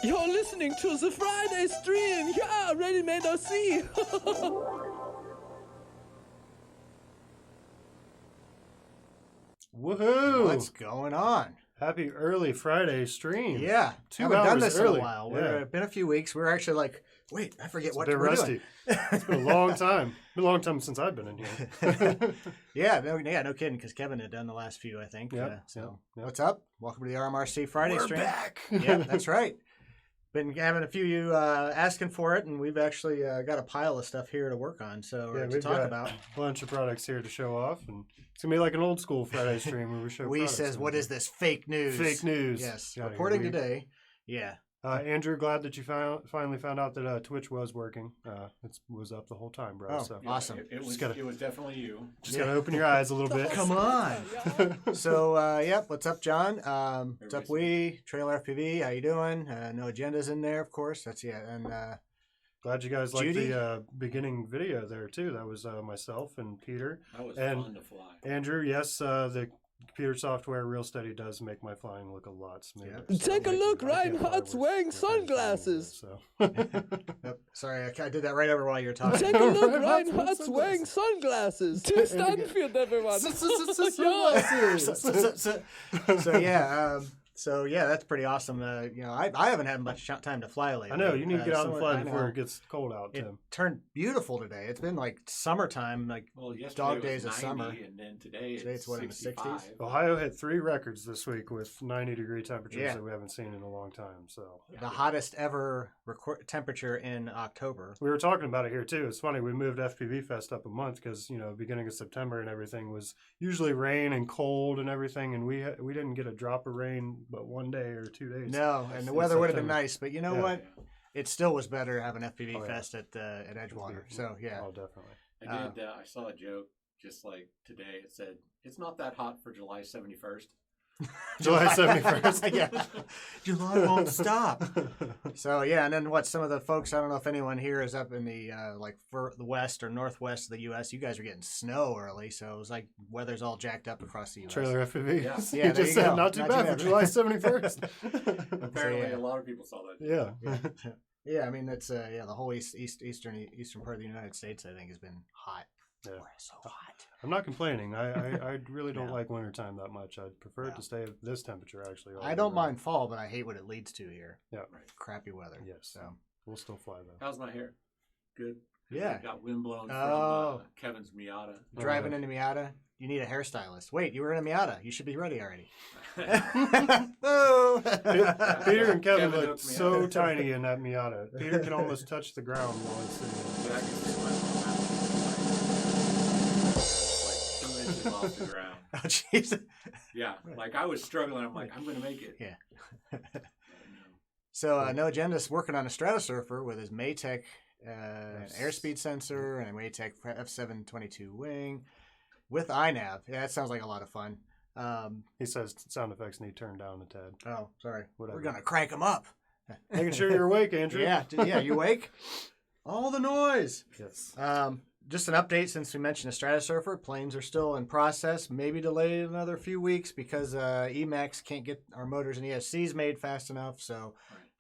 You're listening to the Friday stream. Yeah, ready-made RC. Woohoo! What's going on? Happy early Friday stream. Yeah, 2 haven't done hours this early. in a while. Yeah. It's been a few weeks. We're actually like, wait, I forget what It's a bit we're rusty. doing. It's been a long time. Been a long time since I've been in here. yeah, no kidding, because Kevin had done the last few, I think. Yep, So, yep. what's up? Welcome to the RMRC Friday We're stream. back. Yeah, that's right. Been having a few of you asking for it, and we've actually got a pile of stuff here to work on. So to we've talk got about. a bunch of products here to show off, and it's gonna be like an old school Friday stream where we show. We products says, and what is this fake news? Fake news. Yes, Gotta reporting read. today. Yeah. Andrew, glad that you finally found out that Twitch was working. It was up the whole time, bro. Oh, so yeah, awesome. It was definitely you. just gotta open your eyes a little bit. Come on. So, yep. What's up, John? What's up, Trailer FPV? How you doing? No agendas in there, of course. That's and Glad you guys liked Judy? the beginning video there too. That was myself and Peter. That was And fun to fly. Andrew, yes, the computer software Real Steady does make my flying look a lot smoother. Yeah. Take a look, Reinhardt's wearing sunglasses. So. sorry, I did that right over while you were talking. Take a look, Reinhardt's Reinhardt's wearing sunglasses. Tim Stanfield, everyone. So yeah, that's pretty awesome. I haven't had much time to fly lately. I know you need to get out and fly I before know. it gets cold out, It Tim. turned beautiful today. It's been like summertime, like Well, yesterday dog was days of 90, summer. and then today Today it's what, in the 65. 60s? Ohio hit 3 records this week with 90-degree temperatures Yeah. that we haven't seen in a long time. So the hottest ever temperature in October. we were talking about it here too. It's funny we moved FPV Fest up a month because beginning of September and everything was usually rain and cold and everything, and we didn't get a drop of rain but 1 day or 2 days. No, and the in weather would have been September. nice, but you know Yeah. what? It still was better having FPV Oh, yeah. Fest at Edgewater. So yeah. Oh, definitely. I saw a joke just like today. It said, "It's not that hot for July 71st." July 71st. yeah. July won't stop. So yeah, and then some of the folks, I don't know if anyone here is up in the for the west or northwest of the U.S. You guys are getting snow early, so it was like weather's all jacked up across the U.S. Trailer FPV. Yeah. Yeah, You there just you said go. not too bad for July 71st. Apparently, yeah. a lot of people saw that. Yeah. Yeah, I mean that's the whole eastern part of the United States I think has been hot. Yeah. Boy, it's so hot. I'm not complaining. I really don't No. like wintertime that much. I'd prefer it No. to stay at this temperature actually. all I year don't round. mind fall, but I hate what it leads to here. Yeah. Crappy weather. Yes. So We'll still fly though. How's my hair? Good. Yeah. I got wind blown Oh. from Kevin's Miata. driving into Miata, you need a hairstylist. Wait, you were in a Miata. You should be ready already. Oh. Peter and Kevin Kevin look hooked me so up. tiny in that Miata. Peter can almost touch the ground while it's sitting. But I can see my like 2 inches off the ground. Oh, jeez. Yeah, like I was struggling. I'm like, I'm going to make it. Yeah. But, no. So, No Agenda's working on a Stratosurfer with his Maytech airspeed sensor and a Maytech F722 wing with iNav. Yeah, that sounds like a lot of fun. He says sound effects need turned down a tad. Oh, sorry. Whatever. We're going to crank them up. Making sure you're awake, Andrew. Yeah, you awake? All the noise. Yes. Just an update since we mentioned the Stratosurfer. Planes are still in process, maybe delayed another few weeks because Emacs can't get our motors and ESCs made fast enough. So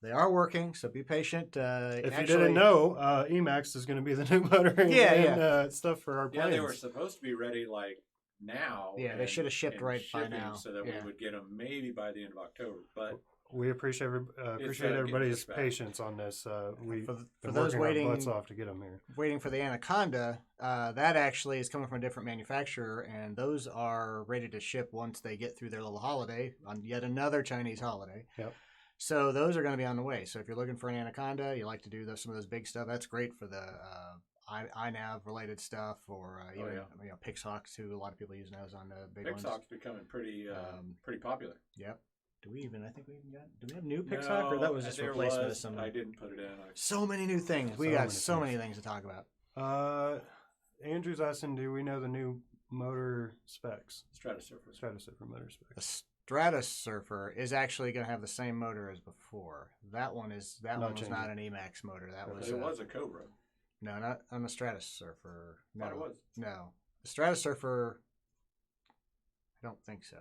they are working, so be patient. If you didn't know, Emacs is going to be the new motor and stuff for our Yeah, planes. they were supposed to be ready like now. Yeah, they and- should have shipped and right by shipping now. so that Yeah. we would get them maybe by the end of October. But We appreciate getting everybody's pushed back. patience on this. We've For been those working waiting- our butts off to get them here. Waiting for the Anaconda, that actually is coming from a different manufacturer, and those are ready to ship once they get through their little holiday on yet another Chinese holiday. Yep. So those are going to be on the way. So if you're looking for an Anaconda, you like to do some of those big stuff. That's great for the iNav related stuff, or even Pixhawks too. A lot of people use those on the big ones. Pixhawk's becoming pretty popular. Yep. Do we even have new Pixhawk, or No, that was just there replacement of was. some? I didn't put it in. So many new things. We So got many so things. many things to talk about. Andrew's asking, do we know the new motor specs? Stratosurfer. Motor The specs. Stratosurfer is actually going to have the same motor as before. That one was changing. not an Emacs motor. That was It was a Cobra. no, not on the Stratosurfer. No, Thought it was. no, the Stratosurfer. I don't think so.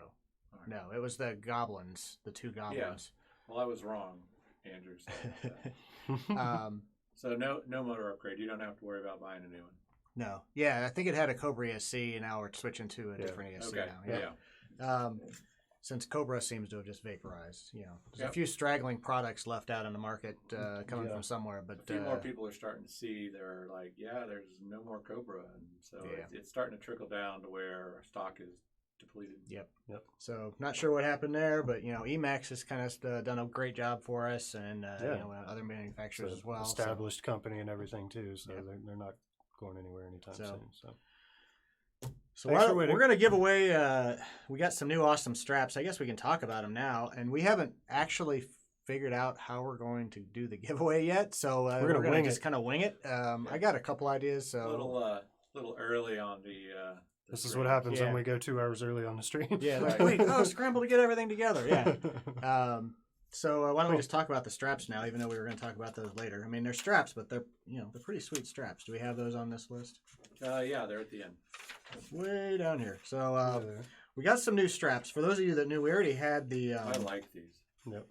All right. No, it was the Goblins, the two Goblins. Well, I was wrong. Andrew said that. So no motor upgrade. You don't have to worry about buying a new one. No. Yeah, I think it had a Cobra ESC, and now we're switching to a different ESC Okay. now. Yeah. Since Cobra seems to have just vaporized, there's Yep. a few straggling products left out in the market coming from somewhere, but A few more people are starting to see. They're like, there's no more Cobra, and so it's starting to trickle down to where our stock is depleted. Yep. So not sure what happened there, but Emax has kind of done a great job for us, and other manufacturers as well. Established company and everything too, so they're not going anywhere anytime soon. So we're going to give away, we got some new awesome straps. I guess we can talk about them now. And we haven't actually figured out how we're going to do the giveaway yet. So we're going to just kind of wing it. I got a couple ideas. So a little early on the this is what happens when we go 2 hours early on the stream. Yeah, like, wait, scramble to get everything together. Yeah. So why don't we just talk about the straps now, even though we were going to talk about those later. I mean, they're straps, but they're pretty sweet straps. Do we have those on this list? Yeah, they're at the end. Way down here. So we got some new straps. For those of you that knew, we already had the... I like these. Yep.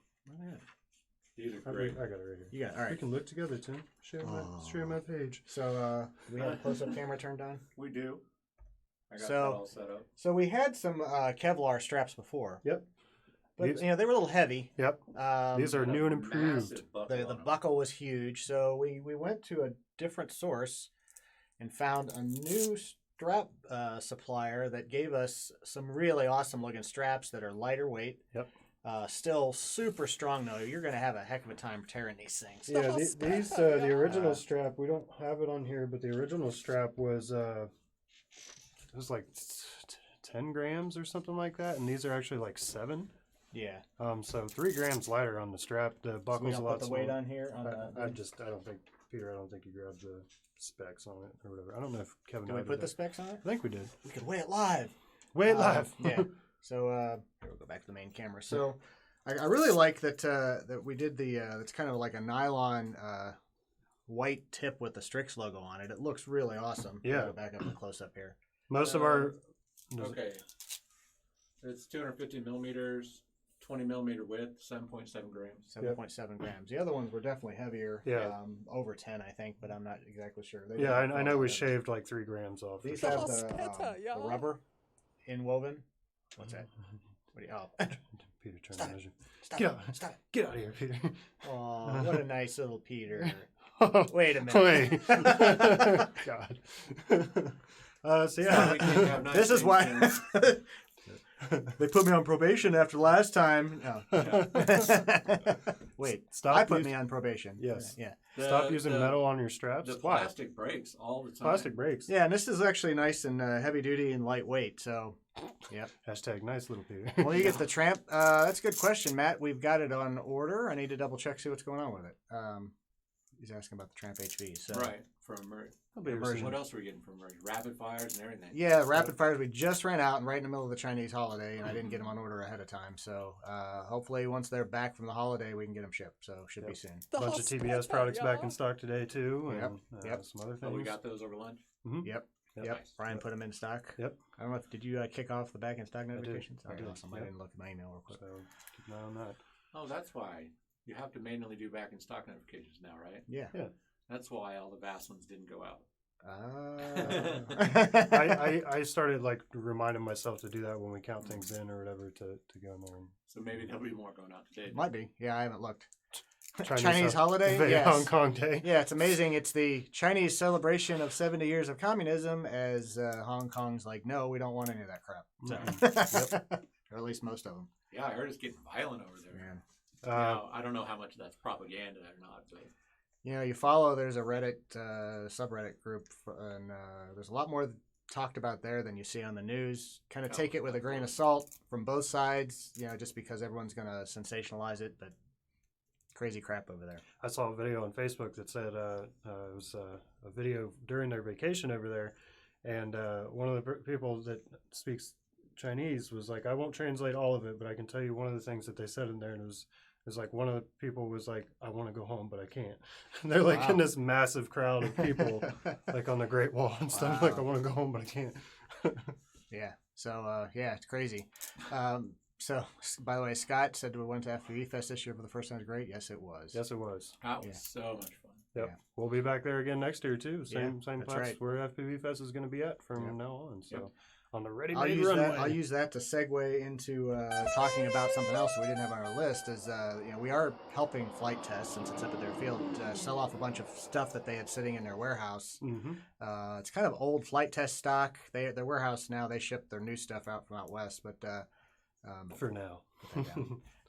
These are great. I got it right here. You got it. All right. We can look together, Tim. Share my page. So we have a close-up camera turned on? We do. I got that all set up. So we had some Kevlar straps before. Yep. But, they were a little heavy. Yep. These are new and improved. The buckle was huge. So we went to a different source and found a new strap supplier that gave us some really awesome looking straps that are lighter weight. Yep. Still super strong though. You're going to have a heck of a time tearing these things. Yeah, these the original strap, we don't have it on here, but the original strap was it was like 10 grams or something like that, and these are actually like 7. Yeah. So 3 grams lighter on the strap. The buckle's a lot put the weight on here. I don't think Peter. I don't think you grabbed the specs on it or whatever. I don't know if Kevin. Did we put the specs on it? I think we did. We could weigh it live. Weigh it live. Yeah. So here we'll go back to the main camera. So I really like that that we did the. It's kind of like a nylon white tip with the Strix logo on it. It looks really awesome. Yeah. Go back up and close up here. Most of our. Okay. It's 250 millimeters. 20 millimeter width, 7.7 grams. 7.7 grams. The other ones were definitely heavier. Yeah. Over 10, I think, but I'm not exactly sure. I know we shaved like 3 grams off. These have the rubber inwoven. What's that? What do you? Peter, turn the measure. Stop Get it. out! Stop it. Get out of here, Peter. Oh, what a nice little Peter. Wait a minute. Wait. God. So yeah, this is why. They put me on probation after last time. No. Wait, I put me on probation. Yes. Yeah. Stop using metal on your straps. The plastic breaks all the time. Plastic breaks. Yeah, and this is actually nice and heavy duty and lightweight. So, yep. Hashtag nice little Peter. Well, you get the Tramp. That's a good question, Matt. We've got it on order. I need to double check, see what's going on with it. He's asking about the Tramp HV. So. Right, from Immersion. What else were we getting from Immersion? Rapid fires and everything. Yeah, rapid fires. We just ran out and right in the middle of the Chinese holiday, and I didn't get them on order ahead of time. So hopefully once they're back from the holiday, we can get them shipped. So should be soon. A bunch of TBS products back in stock today, too. And some other things. Oh, we got those over lunch? Mm-hmm. Yep. Nice. Brian put them in stock. Yep. I don't know if, did you kick off the back in stock notifications? I did. Awesome. I didn't look at my email real quick. So keep an eye on that. Oh, that's why. You have to manually do back in stock notifications now, right? Yeah. That's why all the vast ones didn't go out. I started like reminding myself to do that when we count things in or whatever to go in there. So maybe there'll be more going out today. Might be. Yeah, I haven't looked. Chinese holiday? Yes. Hong Kong Day. Yeah, it's amazing. It's the Chinese celebration of 70 years of communism as Hong Kong's like, no, we don't want any of that crap. So, or at least most of them. Yeah, I heard it's getting violent over there. Man. Now, I don't know how much of that's propaganda or not, but... You follow, there's a Reddit subreddit group, and there's a lot more talked about there than you see on the news. Kind of take it with a grain of salt from both sides, just because everyone's going to sensationalize it, but crazy crap over there. I saw a video on Facebook that said it was a video during their vacation over there, and one of the people that speaks Chinese was like, I won't translate all of it, but I can tell you one of the things that they said in there, and it was like one of the people was like, I want to go home, but I can't. And they're like in this massive crowd of people, like on the Great Wall and stuff. Like, I want to go home, but I can't. Yeah. So, it's crazy. So, by the way, Scott said we went to FPV Fest this year for the first time. It was great. Yes, it was. Yes, it was. That was so much fun. Yep. Yeah. We'll be back there again next year too. Same that's place right. where FPV Fest is going to be at from now on. So on the ready I'll made use runway. that. I'll use that to segue into talking about something else that we didn't have on our list. Is we are helping Flight Test, since it's up at their field, sell off a bunch of stuff that they had sitting in their warehouse. Mm-hmm. It's kind of old Flight Test stock. Their warehouse now, they ship their new stuff out from out west, but For now.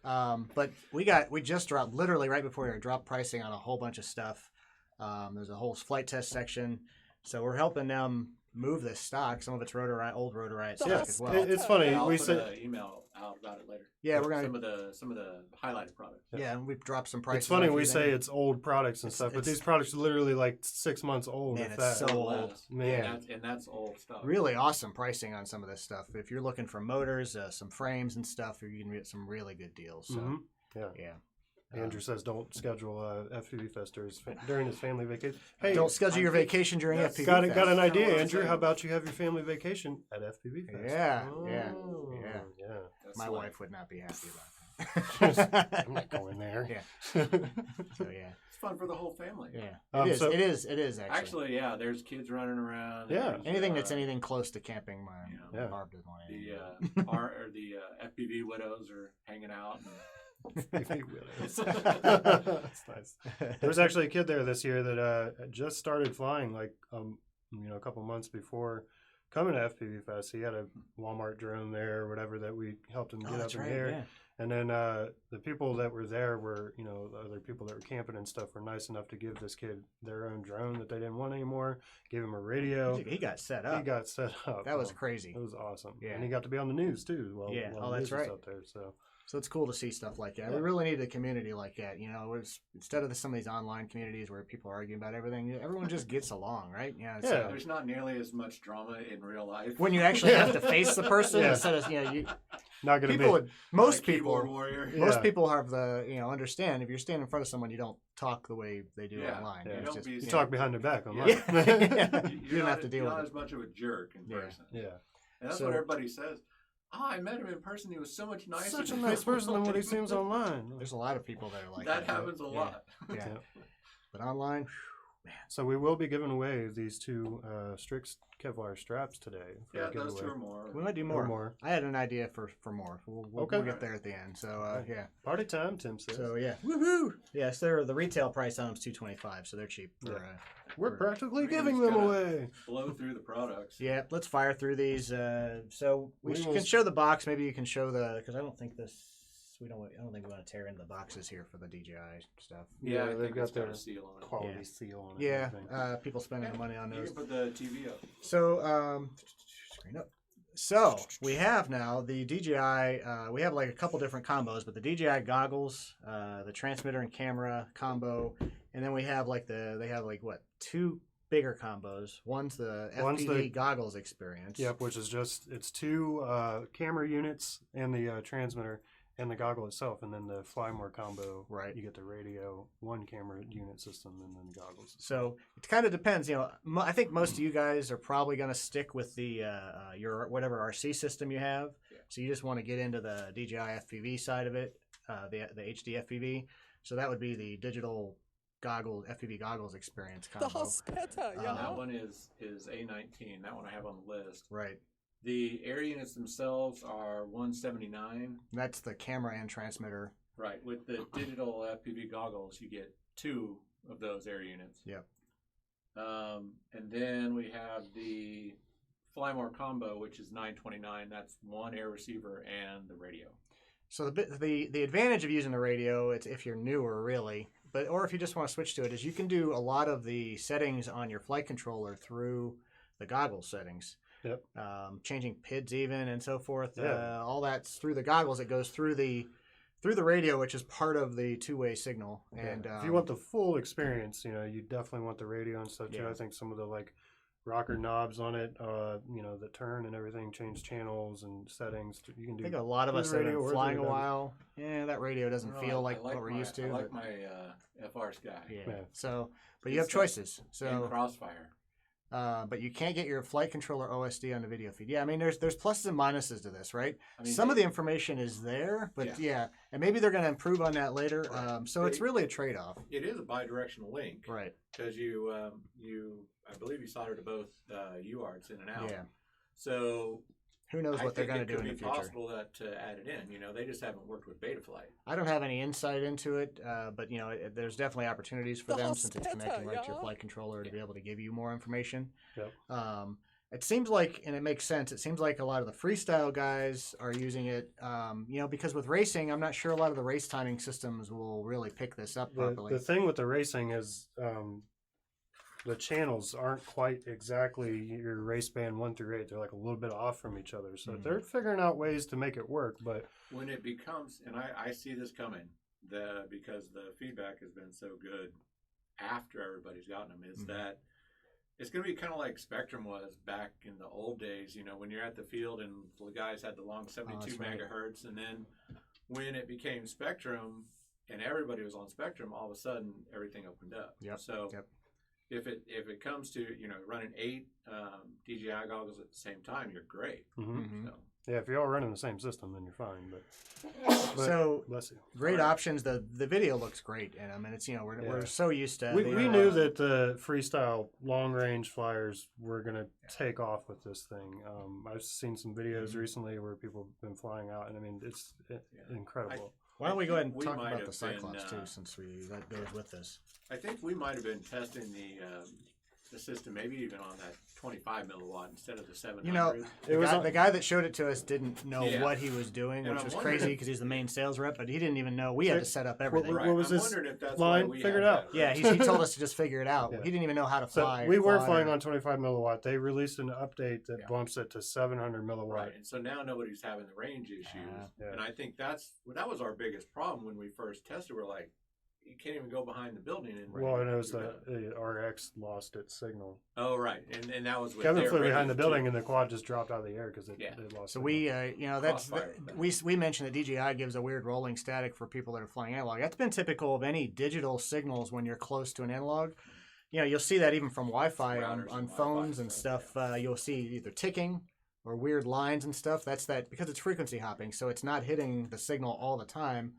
but we just dropped, literally right before we dropped pricing on a whole bunch of stuff. There's a whole Flight Test section, so we're helping them move this stock. Some of it's old Rotor Riot stock as well. It's funny. I'll We put said an email out about it later. Yeah, we're gonna. some of the highlighted products. Yeah, and we've dropped some prices. it's funny on a we few say things. it's old products and stuff, but these products are literally like 6 months old. Man, if it's that. so old. Man. And that's old stuff. Really awesome pricing on some of this stuff. If you're looking for motors, some frames and stuff, you can get some really good deals. So, Mhm. yeah. Andrew says don't schedule FPV Fest during his family vacation. Hey, Don't schedule your vacation during That's FPV got Fest. an Kinda idea, what I'm Andrew? saying. How about you have your family vacation at FPV Fest? Yeah, Oh, yeah. yeah. That's My like- wife would not be happy about that. I'm not going there. Yeah. So yeah, It's fun for the whole family. yeah. It is. so- It is actually. Actually, yeah, there's kids running around. Yeah. There's, Anything that's anything close to camping, Yeah. Barb doesn't want anything The to do. the FPV widows are hanging out. That's nice. There was actually a kid there this year that just started flying, like a couple months before coming to FPV Fest. He had a Walmart drone there or whatever that we helped him get up that's in right, the air. yeah. And then the people that were there were, the other people that were camping and stuff were nice enough to give this kid their own drone that they didn't want anymore. Gave him a radio. He got set up. He got set up. That was crazy. It was awesome. Yeah. And he got to be on the news too. Yeah. While Oh, the that's news was right. Up there, So it's cool to see stuff like that. We really need a community like that. Instead of some of these online communities where people argue about everything, everyone just gets along, right? Yeah. Yeah. So There's not nearly as much drama in real life. when you actually have to face the person Yeah. instead of not going to people be. would most Like people keyboard warrior. Yeah. most people have the understand if you're standing in front of someone you don't talk the way they do Yeah. online. Yeah. It's Don't just, be- You Yeah. talk behind their back online. Yeah. You You don't have to deal you're with not it. as much of a jerk in Yeah. person. Yeah. And that's So- what everybody says. Oh, I met him in person. He was so much nicer. Such a than nice person than what he online." seems online. There's a lot of people that are like that that. happens a Yeah. lot. Yeah. Yeah. But online, So we will be giving away these two Strix Kevlar straps today. For Yeah, a those giveaway. two or more. we might do Or more. more. I had an idea for more. We'll Okay. get there at the end. So Okay. yeah. Party time, Tim says. So yeah, woohoo! Yes, the retail price on them is $225, so they're cheap. For, Yeah. We're for- practically We're giving just them gonna- away. Blow through the products. Yeah, let's fire through these. So we We can will- show the box. Maybe you can show because I don't think this. I don't think we want to tear into the boxes here for the DJI stuff. Yeah, I they've think got it's got their a seal on it. quality Yeah. seal on it. Yeah, and everything. people spending the money on You those. can put the TV up. So screen up. So we have now the DJI. We have like a couple different combos, but the DJI goggles, the transmitter and camera combo, and then we have two bigger combos. One's the One's FPV the- goggles experience. Yep, which is it's two camera units and the transmitter and the goggle itself, and then the Fly More combo. Right. You get the radio, one camera unit system, and then the goggles. So it kind of depends. I think most of you guys are probably going to stick with the your whatever RC system you have. Yeah. So you just want to get into the DJI FPV side of it, the HD FPV. So that would be the digital FPV goggles experience combo. Das better, And yeah. that one is A19. That one I have on the list. Right. The air units themselves are 179. That's the camera and transmitter. Right. With the digital FPV goggles, you get 2 of those air units. Yep. And then we have the Fly More combo, which is 929. That's one air receiver and the radio. So the advantage of using the radio, it's if you're newer really, or if you just want to switch to it, is you can do a lot of the settings on your flight controller through the goggles settings. Yep. Changing PIDs even and so forth. Yeah. All that's through the goggles. It goes through the radio, which is part of the two-way signal. And if you want the full experience, you definitely want the radio and stuff too. Yeah. I think some of the rocker knobs on it, the turn and everything, change channels and settings. You can I do. think a lot of do us the that have radio been or flying a the- while. Yeah, that radio doesn't No, feel I like what we're used to. I like but- my FR Sky. yeah. Yeah. So, but you Good have stuff. choices. And So Crossfire. but you can't get your flight controller OSD on the video feed. Yeah, I mean, there's pluses and minuses to this, right? I mean, Some of the information is there, but yeah, and maybe they're going to improve on that later. Right. So it's really a trade-off. It is a bi-directional link, Right? Because I believe you soldered to both UARTs in and out. Yeah. So who knows what they're going to do in the It could future? be possible to add it in. They just haven't worked with Betaflight. I don't have any insight into it, but there's definitely opportunities for them since it's connecting right to your flight controller to be able to give you more information. Yep. It seems like, and it makes sense, it seems like a lot of the freestyle guys are using it, because with racing, I'm not sure a lot of the race timing systems will really pick this up properly. The thing with the racing is the channels aren't quite exactly your race band 1 through 8. They're like a little bit off from each other. So they're figuring out ways to make it work. But when it becomes, and I see this coming, because the feedback has been so good after everybody's gotten them, is that it's going to be kind of like Spectrum was back in the old days, when you're at the field and the guys had the long 72 megahertz. And then when it became Spectrum and everybody was on Spectrum, all of a sudden everything opened up. Yep. So if it comes to, running 8 DJI goggles at the same time, you're great. So. Yeah, if you're all running the same system, then you're fine. But so bless you. Great options. The video looks great, and I mean it's we're so used to. We knew that the freestyle long range flyers were going to take off with this thing. I've seen some videos recently where people have been flying out, and I mean it's incredible. Why don't we go ahead and we talk might about have the Cyclops been, too, since that goes with this. I think we might have been testing the system maybe even on that 25 milliwatt instead of the 700. The guy that showed it to us didn't know what he was doing, And which I'm was wondering- crazy because he's the main sales rep, but he didn't even know we had to set up everything. What was I'm this wondering if that's line? why we Figure had it out. that, Yeah, right? he told us to just figure it out. Yeah. He didn't even know how to So fly. we were quad flying or- on 25 milliwatt. They released an update that bumps it to 700 milliwatt. Right, and so now nobody's having the range issues, Yeah. and I think that was our biggest problem when we first tested. We're like, you can't even go behind the building. And Well, and it was the RX lost its signal. Oh, right, and that was with Kevin their flew behind the range, building, too. and the quad just dropped out of the air because it lost. So signal. we, that's Crossfire. we mentioned that DJI gives a weird rolling static for people that are flying analog. That's been typical of any digital signals when you're close to an analog. You'll see that even from Wi-Fi on Routers and phones Wi-Fi and stuff, stuff. You'll see either ticking or weird lines and stuff. That's because it's frequency hopping, so it's not hitting the signal all the time.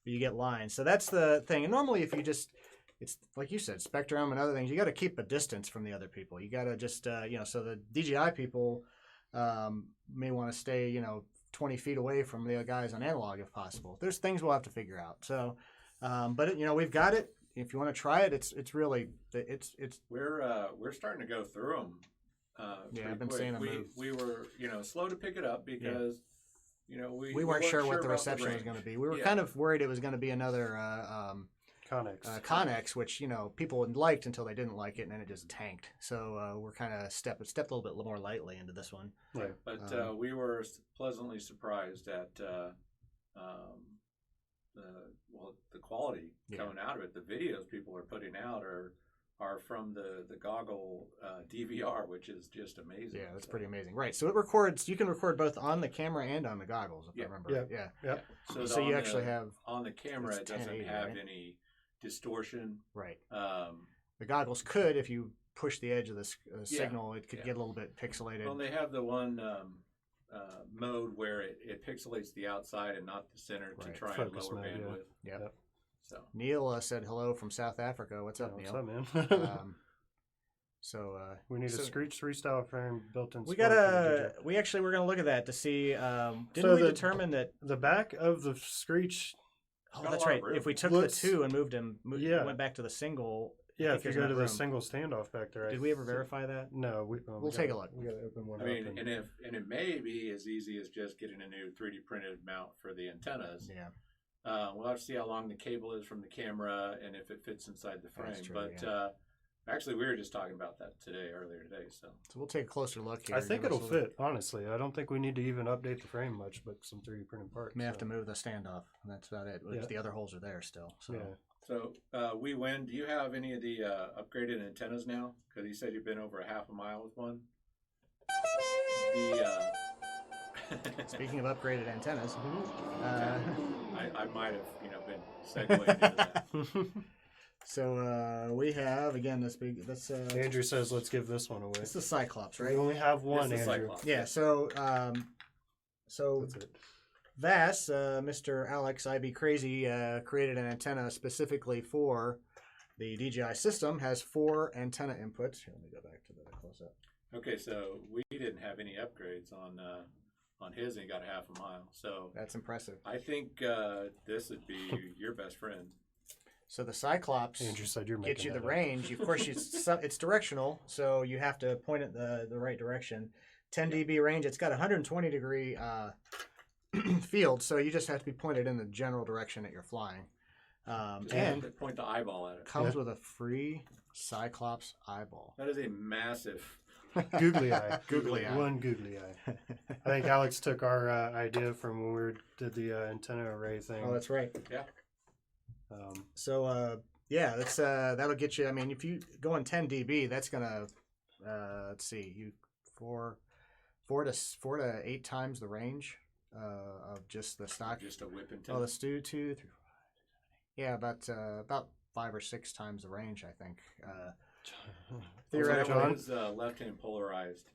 But you get lines. So that's the thing. And normally, if you it's like you said, Spectrum and other things, you got to keep a distance from the other people. You got to just, so the DJI people may want to stay, 20 feet away from the guys on analog if possible. There's things we'll have to figure out. So, but we've got it. If you want to try it, it's really We're starting to go through them. I've been seeing them move. We were slow to pick it up because we weren't sure what the about reception was range. going to be. We were kind of worried it was going to be another Connex, which people liked until they didn't like it, and then it just tanked. So we're kind of stepped a little bit more lightly into this one. Right. But we were pleasantly surprised at the quality coming out of it. The videos people are putting out are from the goggle DVR, which is just amazing. Yeah, that's pretty amazing. Right. So it records. You can record both on the camera and on the goggles, if I remember. Yeah. Yeah. Yeah. So you actually have on the camera. It it's doesn't 1080, have right? any distortion. Right. Um, The goggles could, if you push the edge of the signal, it could get a little bit pixelated. Well, they have the one mode where it pixelates the outside and not the center to try Focus and lower mode, bandwidth. Yeah. Yep. So Neil said hello from South Africa. What's up, What's Neil? up, man? So we need a Screech 3-style frame built-in. we actually we're gonna look at that to see. Didn't we determine that the back of the Screech? Oh, got a that's lot right. of room. If we took Looks- the 2 and moved him, went back to the single. Yeah, I if think you go there's to the enough room. single standoff back there. Did we ever verify that? No, We'll take a look. We got to open one. I mean, up and it may be as easy as just getting a new 3D printed mount for the antennas. Yeah. We'll have to see how long the cable is from the camera and if it fits inside the frame. That's true, but actually, we were just talking about that earlier today. So we'll take a closer look here. I think Give us it'll a little- fit. Honestly, I don't think we need to even update the frame much, but some 3D printed parts. May have to move the standoff, and that's about it. Yeah. The other holes are there still. So. Yeah. So we win. Do you have any of the upgraded antennas now? Because you said you've been over a half a mile with one. Speaking of upgraded antennas, I might have been segueing into that. So we have again this big. That's Andrew says, let's give this one away. it's the Cyclops, We right? only have one, It's the Andrew. Cyclops. Yeah. So That's it. Vass, Mr. Alex IB Crazy, created an antenna specifically for the DJI system. Has 4 antenna inputs. Here, let me go back to the close up. Okay, so we didn't have any upgrades on his, and he got a half a mile. So That's impressive. I think this would be your best friend. So the Cyclops Andrew said you're making gets you the that up. range. Of course, it's directional, so you have to point it the right direction. 10 dB range. It's got a 120 degree field, so you just have to be pointed in the general direction that you're flying. Just point the eyeball at it. Comes with a free Cyclops eyeball. That is a massive. Googly eye. Googly eye. One googly eye. I think Alex took our idea from when we did the antenna array thing. Oh, that's right. Yeah. So yeah, that's that'll get you. I mean, if you go in 10 dB, that's gonna let's see, you four to 8 times the range of just the stock. Just a whip antenna. Oh, the 2, 3, 4, 5, 6, 7, 8. Yeah, about 5 or 6 times the range, I think. Theoretically, John? it is left-hand polarized,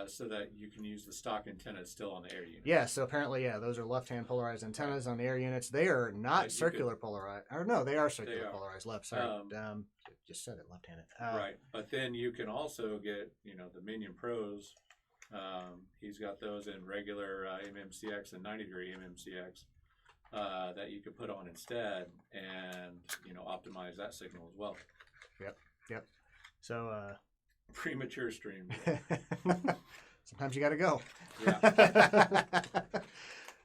so that you can use the stock antenna still on the air unit. Yeah, so apparently, yeah, those are left-hand polarized antennas on the air units. They are not you circular polarized. Or no, they are circular They are. polarized. Left, sorry. Just said it, left-handed. Right, but then you can also get, the Minion Pros. He's got those in regular MMCX and 90-degree MMCX that you could put on instead, and optimize that signal as well. Yep. So Premature stream. sometimes you got to go.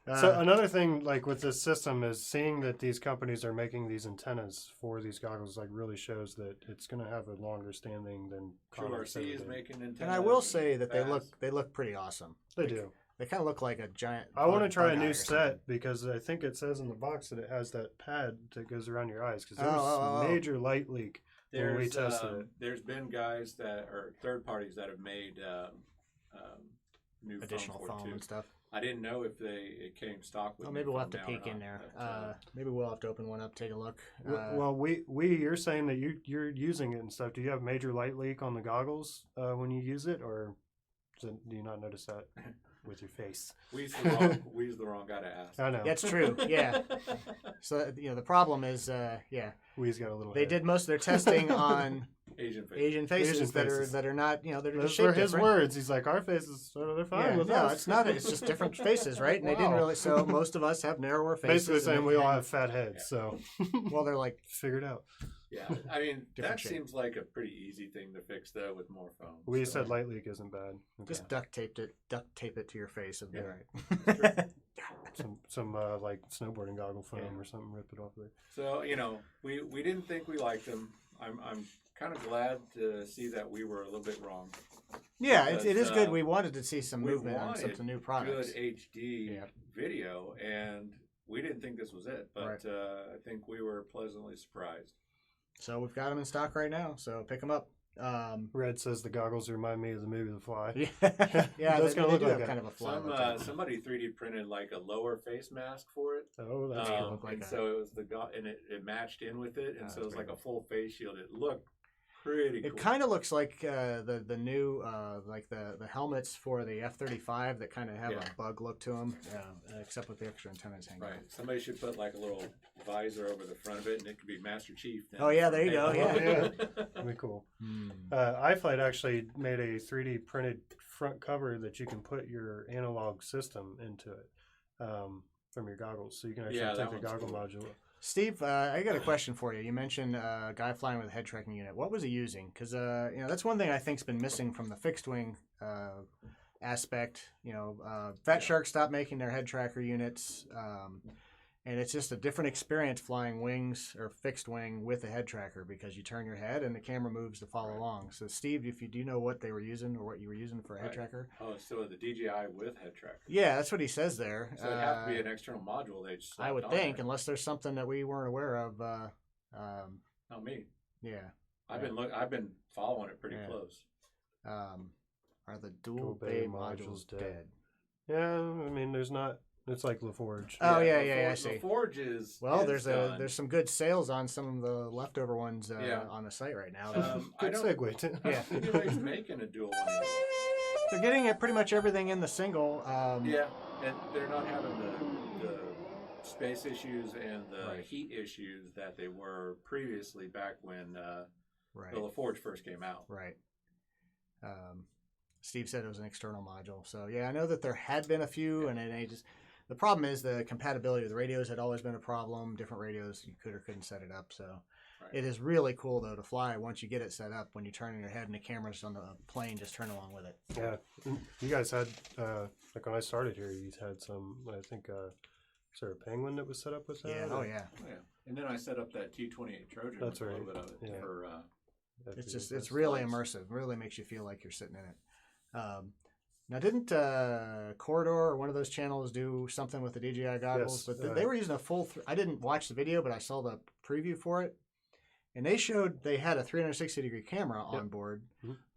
Yeah. So another thing, like with this system, is seeing that these companies are making these antennas for these goggles, like really shows that it's going to have a longer standing than True Connex RC is did. making antennas. and I will say that fast. they look pretty awesome. They do. They kind of look like a giant. I want to try a bug eye new or something. set because I think it says in the box that it has that pad that goes around your eyes because there Oh, was oh, oh. major light leak when we There's tested it. there's been guys that are third parties that have made new Additional foam for it foam too. and stuff. I didn't know if it came stock with. Well, new maybe we'll foam have to now or peek in not, there. but, Maybe we'll have to open one up, take a look. Well, you're saying that you're using it and stuff. Do you have major light leak on the goggles when you use it, or do you not notice that with your face? we's the wrong guy to ask. I know. That's true. Yeah. So the problem is, We's got a little. they head. did most of their testing on Asian face. Asian faces Asian faces. that are not that are Those just were shaped his different. words. He's like, our faces, they're fine Yeah, with no, us. it's not. It's just different faces, right? And they didn't Wow. really. So most of us have narrower faces. Basically saying and we all have fat heads, Yeah. so Well, they're like figure it out. Yeah, I mean Different that shape. seems like a pretty easy thing to fix though with more foam. We So, said light leak isn't bad. Okay. just duct tape it to your face and be Yeah. all right. some like snowboarding goggle foam Yeah. or something. Rip it off there. So we didn't think we liked them. I'm kind of glad to see that we were a little bit wrong. Yeah, it is Because, good. We wanted to see some we movement on wanted some new products. Good HD Yeah. video, and we didn't think this was it, but Right. I think we were pleasantly surprised. So we've got them in stock right now. So pick them up. Red says the goggles remind me of the movie The Fly. Yeah, That's they gonna look do like have it. kind of a fly look to them. Somebody 3D printed like a lower face mask for it. Oh, that's gonna cool. look like And a- so it was and it matched in with it, and Oh, so it was that's like a full face shield. It looked pretty cool. It kind of looks like the new like the helmets for the F-35 that kind of have Yeah. a bug look to them, except with the extra antennas hanging. Right. out. Somebody should put like a little visor over the front of it, and it could be Master Chief. then Oh, yeah, from there you go, Halo. yeah. That'd be cool. Hmm. iFlight actually made a 3D printed front cover that you can put your analog system into it from your goggles, so you can actually Yeah, take that the one's goggle cool. module. Steve, I got a question for you. You mentioned a guy flying with a head tracking unit. What was he using? Because that's one thing I think's been missing from the fixed wing aspect. Fat Shark stopped making their head tracker units, and it's just a different experience flying wings or fixed wing with a head tracker because you turn your head and the camera moves to follow Right. along. So, Steve, if you do know what they were using or what you were using for a head Right. tracker, Oh, so the DJI with head tracker. yeah, that's what he says there. So it'd have to be an external module. They just I would slapped on think, there. unless there's something that we weren't aware of. Not me. Yeah. I've been following it pretty Yeah. close. Are the dual Dual bay bay modules modules dead? dead. Yeah, I mean, there's not It's like LaForge. Oh, yeah, the I see. The Forge is Well, is there's some good sales on some of the leftover ones Yeah. on the site right now. I Good don't segue. Tim. Yeah. think anybody's making a dual one. They're getting it pretty much everything in the single. Yeah, and they're not having the space issues and the Right. heat issues that they were previously back when Right. the LaForge first came out. Right. Steve said it was an external module. So yeah, I know that there had been a few, and it just the problem is the compatibility with the radios had always been a problem. Different radios you could or couldn't set it up. So Right. it is really cool though to fly once you get it set up. When you turn your head and the cameras on the plane just turn along with it. Yeah, you guys had like when I started here, you had some. I think is there a Penguin that was set up with that? Yeah. Oh yeah. Oh, yeah, and then I set up that T-28 Trojan. That's with right. A little bit of it Yeah. for. It's just it's really immersive. Really makes you feel like you're sitting in it. Now, didn't Corridor or one of those channels do something with the DJI goggles? Yes, But they were using a full. I didn't watch the video, but I saw the preview for it, and they showed they had a 360-degree camera on board,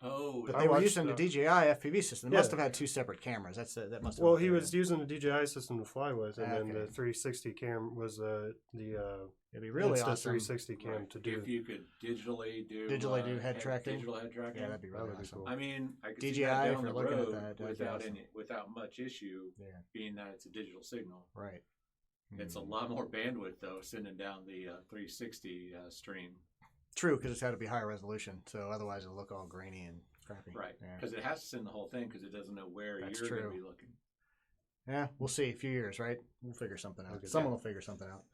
Oh, but I they were watched using the DJI FPV system. They Yeah. must have had two separate cameras. That must have. Well, been he it. was using the DJI system to fly with, and then Okay. the 360 cam was the It'd be really Insta awesome. 360 cam right. to do. If you could digitally do head tracking. digital head tracking. Yeah, that'd be really That would be awesome. cool. I mean, I could DJI, see that if down you're the looking at road that, that'd be without awesome. without much issue, Yeah. being that it's a digital signal. Right. It's a lot more bandwidth though, sending down the 360 stream. True, because it's had to be higher resolution, so otherwise it'll look all grainy and crappy. Right, Yeah. because it has to send the whole thing because it doesn't know where That's you're going true. to be looking. Yeah, we'll see. A few years, right? We'll figure something out. Okay. Someone will figure something out.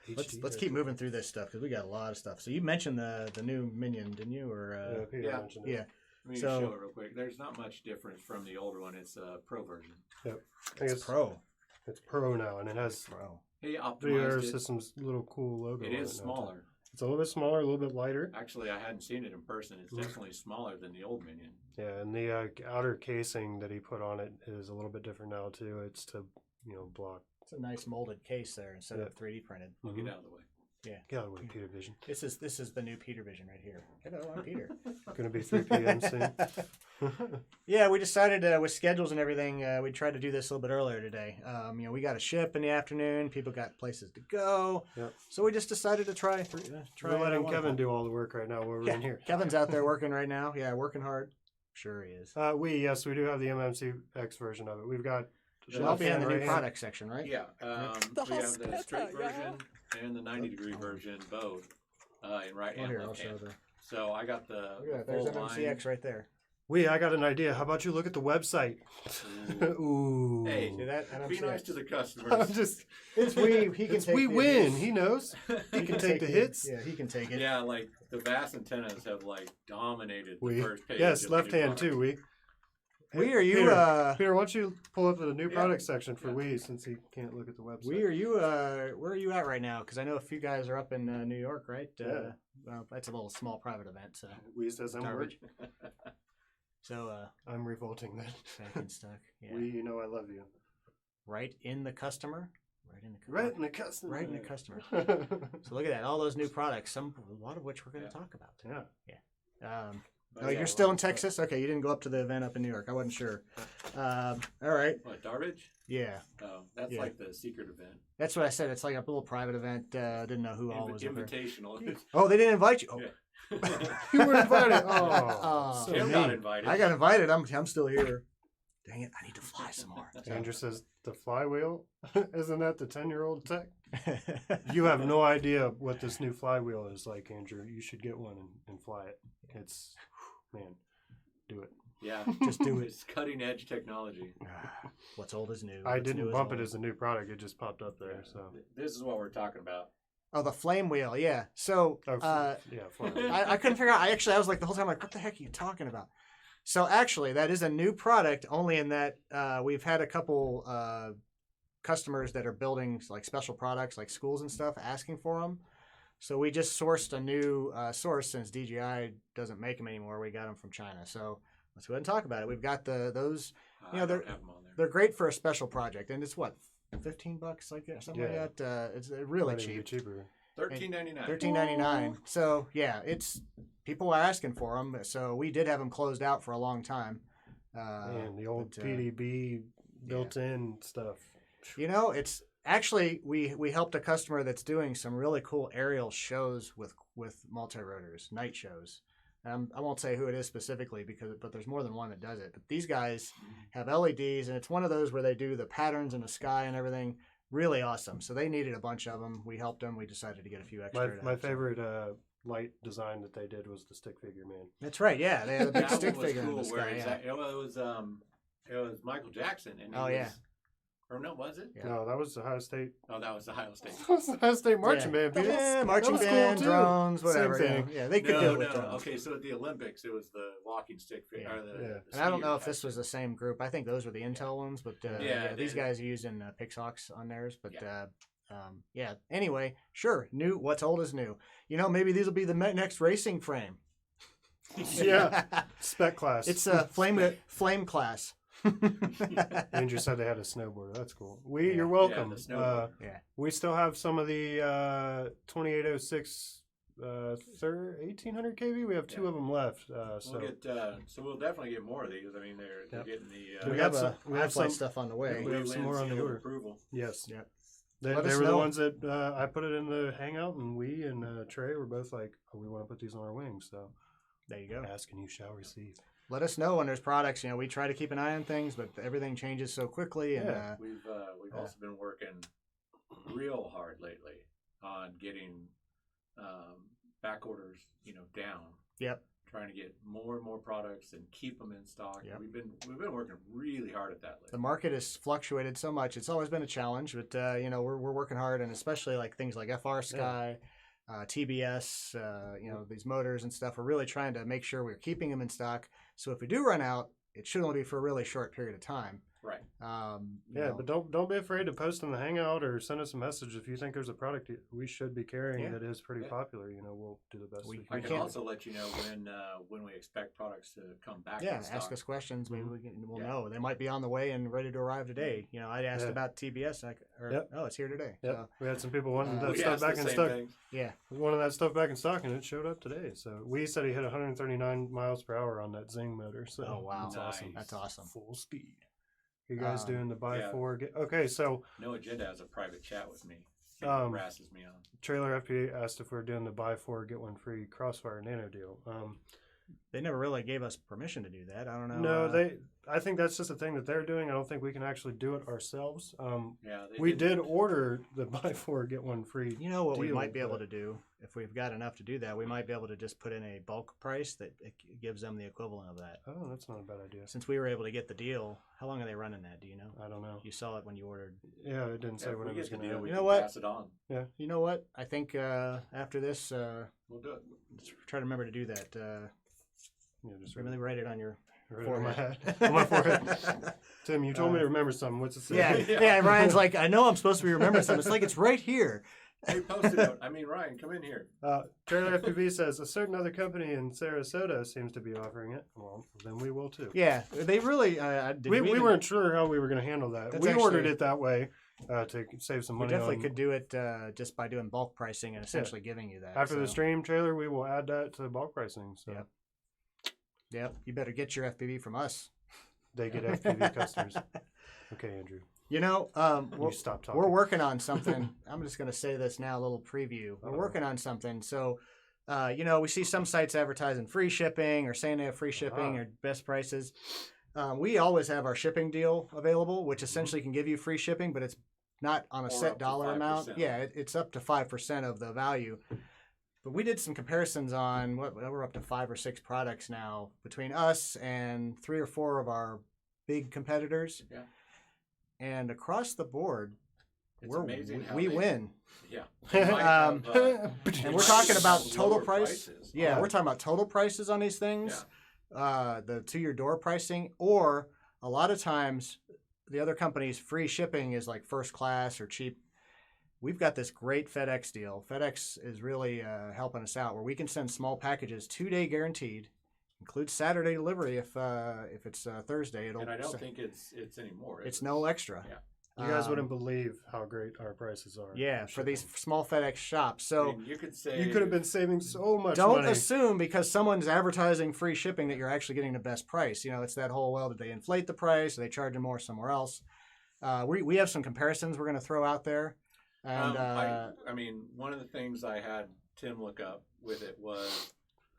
Let's keep moving through this stuff because we got a lot of stuff. So you mentioned the new Minion, didn't you? Or Yeah, Peter Yeah. mentioned it. yeah, Let me So- show it real quick. There's not much difference from the older one. It's a Pro version. I think it's Pro. It's Pro now, and it has Pro. He the optimized Air it. System's little cool logo. It on is now, too. smaller. It's a little bit smaller, a little bit lighter. Actually, I hadn't seen it in person. It's definitely smaller than the old Minion. Yeah, and the outer casing that he put on it is a little bit different now too. It's to block. It's a nice molded case there instead of 3D printed. I'll get out of the way. Get out of the way, Peter Vision. This is the new Peter Vision right here. Hello, I'm Peter. Gonna be 3 p.m. soon. Yeah, we decided with schedules and everything, we tried to do this a little bit earlier today. We got a ship in the afternoon. People got places to go. Yep. So we just decided to try We're letting one Kevin o'clock. do all the work right now while we're Yeah, in here. Kevin's out there working right now. Yeah, working hard. Sure he is. We do have the MMCX version of it. We've got. So I'll be in the new right hand. product section, right? Yeah, The we have the hospital, straight yeah. version and the 90-degree version, both in right Oh, and here, I'll left show hand. the. So I got the Look at that. There's full line. MMCX right there. I got an idea. How about you look at the website? Ooh. Hey, See that? Be MMCX. nice to the I'm customers. just. It's we. He can It's take we the win. abuse. He knows. He can take the the- hits. Yeah, he can take it. Yeah, like the VAS antennas have like dominated the We. first page. Yes, of the left new hand product. too. We. We are you. Peter, why don't you pull up the new Yeah. product section for Yeah. we, since he can't look at the website. We are you. Where are you at right now? Because I know a few guys are up in New York, right? Yeah. Well, that's a little small private event, so We says I'm Garbage. work. so I'm revolting then. back in stock. Yeah. We, I love you. Right in the customer. Right in the customer. Right in the customer. So look at that. All those new products. A lot of which we're going to Yeah. talk about. yeah. Oh, you're still in Texas? Okay, you didn't go up to the event up in New York. I wasn't sure. All right. What, Darbage? Yeah, Oh, that's Yeah. like the secret event. that's what I said. It's like a little private event. Didn't know who all was up there. Invitational. Oh, they didn't invite you. Oh, Yeah. You were invited. Oh, Oh, so Tim mean. got invited. I got invited. I'm still here. Dang it! I need to fly some more. Andrew says the flywheel. Isn't that the 10-year-old tech? You have no idea what this new flywheel is like, Andrew. You should get one and fly it. It's, man, do it. Yeah, Just do it. It's cutting edge technology. What's old is new. I What's didn't new is bump it old. as a new product. It just popped up there. So This is what we're talking about. Oh, the flame wheel. Yeah. So yeah, fly. I couldn't figure out. I was like the whole time like, what the heck are you talking about? So actually, that is a new product. Only in that we've had a couple customers that are building like special products, like schools and stuff, asking for them. So we just sourced a new source since DJI doesn't make them anymore. We got them from China. So let's go ahead and talk about it. We've got those. I they're- don't have them on there. They're great for a special project, and it's what, $15 like that, something Yeah. like that. It's really Might even be cheap. cheaper. $13.99. $13.99. So yeah, it's people are asking for them. So we did have them closed out for a long time. Man, the old but, PDB built-in stuff. You know, it's actually we helped a customer that's doing some really cool aerial shows with multi-rotors, night shows. I won't say who it is specifically but there's more than one that does it. But these guys have LEDs, and it's one of those where they do the patterns in the sky and everything. Really awesome. So they needed a bunch of them. We helped them. We decided to get a few extra. My favorite light design that they did was the stick figure man. That's right. Yeah, they had a big That stick one was figure in the cool, where sky. Yeah. it was Michael Jackson, and he Oh, was, yeah. or no, was it? Yeah. No, that was Ohio State. Oh, that was Ohio State. That was Ohio State marching band. Peter. Yeah, That marching was cool, band, too. drones, whatever. Same Yeah, thing. yeah, they could do it with drones. Okay, so at the Olympics, it was the walking stick figure. Yeah. Or the And I don't know skier if this type was the same group. I think those were the Intel ones, but these guys are using Pixox on theirs. But anyway, sure, new. What's old is new. You know, maybe these will be the next racing frame. Yeah, spec class. It's a flame class. Andrew said they had a snowboarder. That's cool. Yeah. You're welcome. Yeah, the snowboard. We still have some of the 2806 1800 kV. We have two of them left. So we'll definitely get more of these. I mean, they're getting the. We got have some- we have flight some- stuff on the way. we have some more on the order. Approval. Yes. Yeah. They Let were us the know. ones that I put it in the hangout, and we and Trey were both like, "Oh, we want to put these on our wings." So There you go. ask and you shall receive. Let us know when there's products. You know, we try to keep an eye on things, but everything changes so quickly. And Yeah. We've also been working real hard lately on getting back orders, down. Yep. Trying to get more and more products and keep them in stock. Yep. We've been working really hard at that lately. The market has fluctuated so much. It's always been a challenge, but we're working hard, and especially like things like FR Sky, TBS, these motors and stuff. We're really trying to make sure we're keeping them in stock. So if we do run out, it should only be for a really short period of time. Right. But don't be afraid to post in the hangout or send us a message if you think there's a product we should be carrying that is pretty popular. We'll do the best we I can. can also let you know when we expect products to come back. Yeah, in stock. ask us questions. Maybe we'll know. They might be on the way and ready to arrive today. I asked about TBS. It's here today. Yep. So, We had some people wanting that We stuff asked back the in same stock. thing. yeah. We wanted that stuff back in stock, and it showed up today. So we said he hit 139 miles per hour on that Zing motor. So Oh, wow. that's awesome. That's awesome. Full speed. You guys doing the buy yeah. four? Okay, so No Agenda has a private chat with me. He Um, harasses me on. Trailer FP asked if we're doing the buy four get one free Crossfire Nano deal. They never really gave us permission to do that. I don't know. No, I think that's just a thing that they're doing. I don't think we can actually do it ourselves. Yeah, We did order the buy four get one free. You know what we deal, might be able but- to do if we've got enough to do that. We might be able to just put in a bulk price that it gives them the equivalent of that. Oh, that's not a bad idea. Since we were able to get the deal, how long are they running that? Do you know? I don't know. You saw it when you ordered. Yeah, it didn't say if when we it was get the going deal, to we You end. know can what? pass it on. You know what? I think after this, We'll do it. let's try to remember to do that. Yeah, just Really write it on your right on my forehead. head. On my forehead. Tim, you told me to remember something. What's it say? Yeah. Ryan's like, I know I'm supposed to be remembering something. It's like it's right here. Hey, post it. Ryan, come in here. Trailer FPV says a certain other company in Sarasota seems to be offering it. Well, then we will too. Yeah, they really. We weren't sure how we were going to handle that. That's We ordered actually- it that way to save some We money. definitely on- could do it just by doing bulk pricing and essentially giving you that. After the so. stream trailer, we will add that to bulk pricing. So Yep. Yep, you better get your FPV from us. they get FPV customers. Okay, Andrew. You know, You stop talking. we're working on something. I'm just going to say this now, a little preview. We're working on something. So, we see some sites advertising free shipping or saying they have free shipping or best prices. We always have our shipping deal available, which essentially can give you free shipping, but it's not on a Or set up to dollar amount. 5%. Yeah, it's up to 5% of the value. But we did some comparisons on we're up to 5 or 6 products now between us and 3 or 4 of our big competitors. Yeah. And across the board, It's amazing how we they- win. Yeah. They might have, And we're talking about total lower price. prices. Yeah, we're talking about total prices on these things. The to-your door pricing, or a lot of times the other company's free shipping is like first class or cheap. We've got this great FedEx deal. FedEx is really helping us out where we can send small packages 2-day guaranteed. Includes Saturday delivery if it's Thursday. And I don't think it's anymore. it's no extra. Yeah. You guys wouldn't believe how great our prices are. Yeah, for these small FedEx shops. So you could say you could have been saving so much don't money. assume because someone's advertising free shipping that you're actually getting the best price. It's that whole, well, did they inflate the price? Are they charging more somewhere else? we have some comparisons we're going to throw out there. And I mean, one of the things I had Tim look up with it was,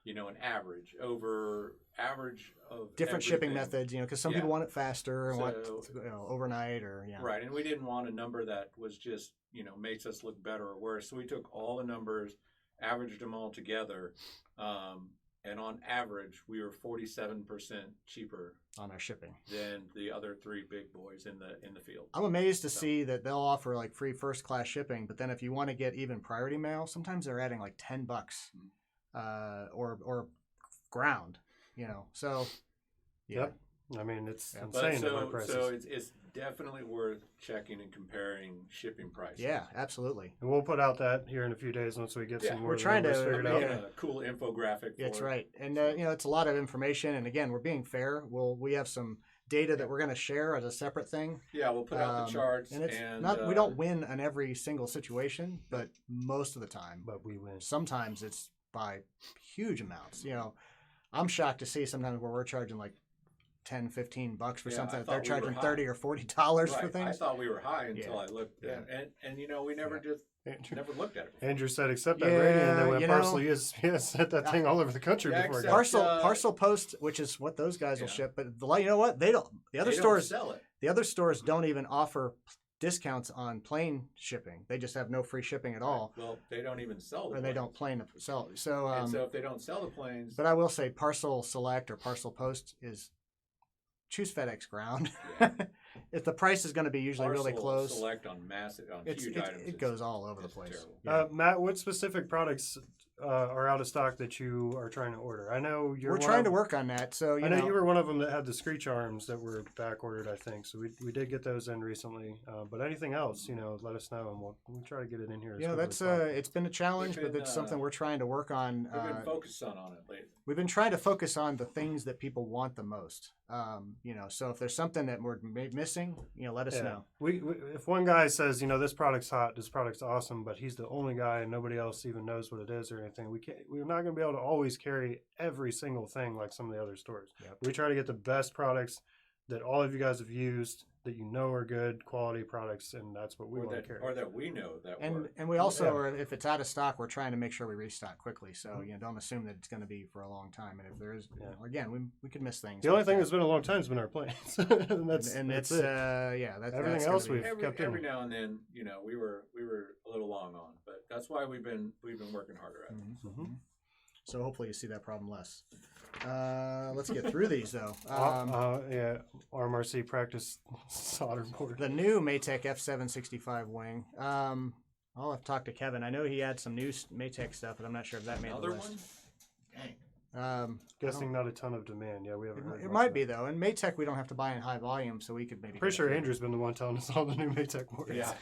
an average of different shipping everything. methods, because some Yeah. people want it faster and want So- overnight or Right, and we didn't want a number that was just, makes us look better or worse. So we took all the numbers, averaged them all together, and on average, we were 47% cheaper on our shipping than the other three big boys in the field. I'm amazed to see that they'll offer like free first class shipping, but then if you want to get even priority mail, sometimes they're adding like $10 or ground, So yeah. Yep. I mean, it's Yeah. But insane. the prices. so it's definitely worth checking and comparing shipping prices. Yeah, absolutely. And we'll put out that here in a few days once we get Yeah, some more. we're of the trying to- numbers figured out. yeah. A cool infographic. That's for it. right. And it's a lot of information, and again, we're being fair. We have some data that we're going to share as a separate thing. Yeah, we'll put out the charts, and it's and not we don't win on every single situation, but most of the time. But we win. Sometimes it's by huge amounts. I'm shocked to see sometimes where we're charging like $10-15 for Yeah, something I that they're thought we were charging high. $30 or $40 for Right, I things. thought we were high until Yeah. I looked, Yeah. and we never just never looked at it. Before. Andrew said, "Accept that Yeah, rating," and then when you know- parcel has sent that thing all over the country Yeah, before it except- got. Parcel Post, which is what those guys will Yeah. ship, but you know what? They don't. The other They don't stores, sell it. the other stores don't even offer discounts on plane shipping. They just have no free shipping at all, Well, they don't even sell the or they don't planes. plane sell. So, And so if they don't sell the planes, but I will say, Parcel Select or Parcel Post is choose FedEx Ground. Yeah. If the price is going to be usually really Parcel close, Select on huge items. it goes all over the place. Terrible. Yeah. Matt, what specific products are out of stock that you are trying to order? I know We're trying to work on that. So I know you were one of them that had the screech arms that were back ordered, I think. So we did get those in recently. But anything else, let us know, and we'll try to get it in here. As quickly that's as possible. it's been a challenge, We've but been, it's something we're trying to work on. We've been focused on it lately. We've been trying to focus on the things that people want the most. So if there's something that we're missing, let us know. We if one guy says, this product's hot, this product's awesome, but he's the only guy and nobody else even knows what it is or anything, we're not going to be able to always carry every single thing like some of the other stores. Yep. We try to get the best products that all of you guys have used, that are good quality products, and that's what we want to carry. Or that we know that work. And we also, are, if it's out of stock, we're trying to make sure we restock quickly. So don't assume that it's going to be for a long time. And if there is, again, we could miss things. The only thing that's been a long time has been our planes. and that's it's it. that's Everything that's else gonna be- we've kept in. Every now and then, we were a little long on, but that's why we've been working harder at it. Mhm. So hopefully you see that problem less. Let's get through these though. RMRC practice solder board. The new Maytech F765 wing. I'll have to talk to Kevin. I know he had some new Maytech stuff, but I'm not sure if that made Another the list. one? Dang. Guessing not a ton of demand. Yeah, we haven't heard It much might of be that. though, and Maytech we don't have to buy in high volume, so we could maybe. Pretty get sure a few. Andrew's been the one telling us all the new Maytech boards. Yeah,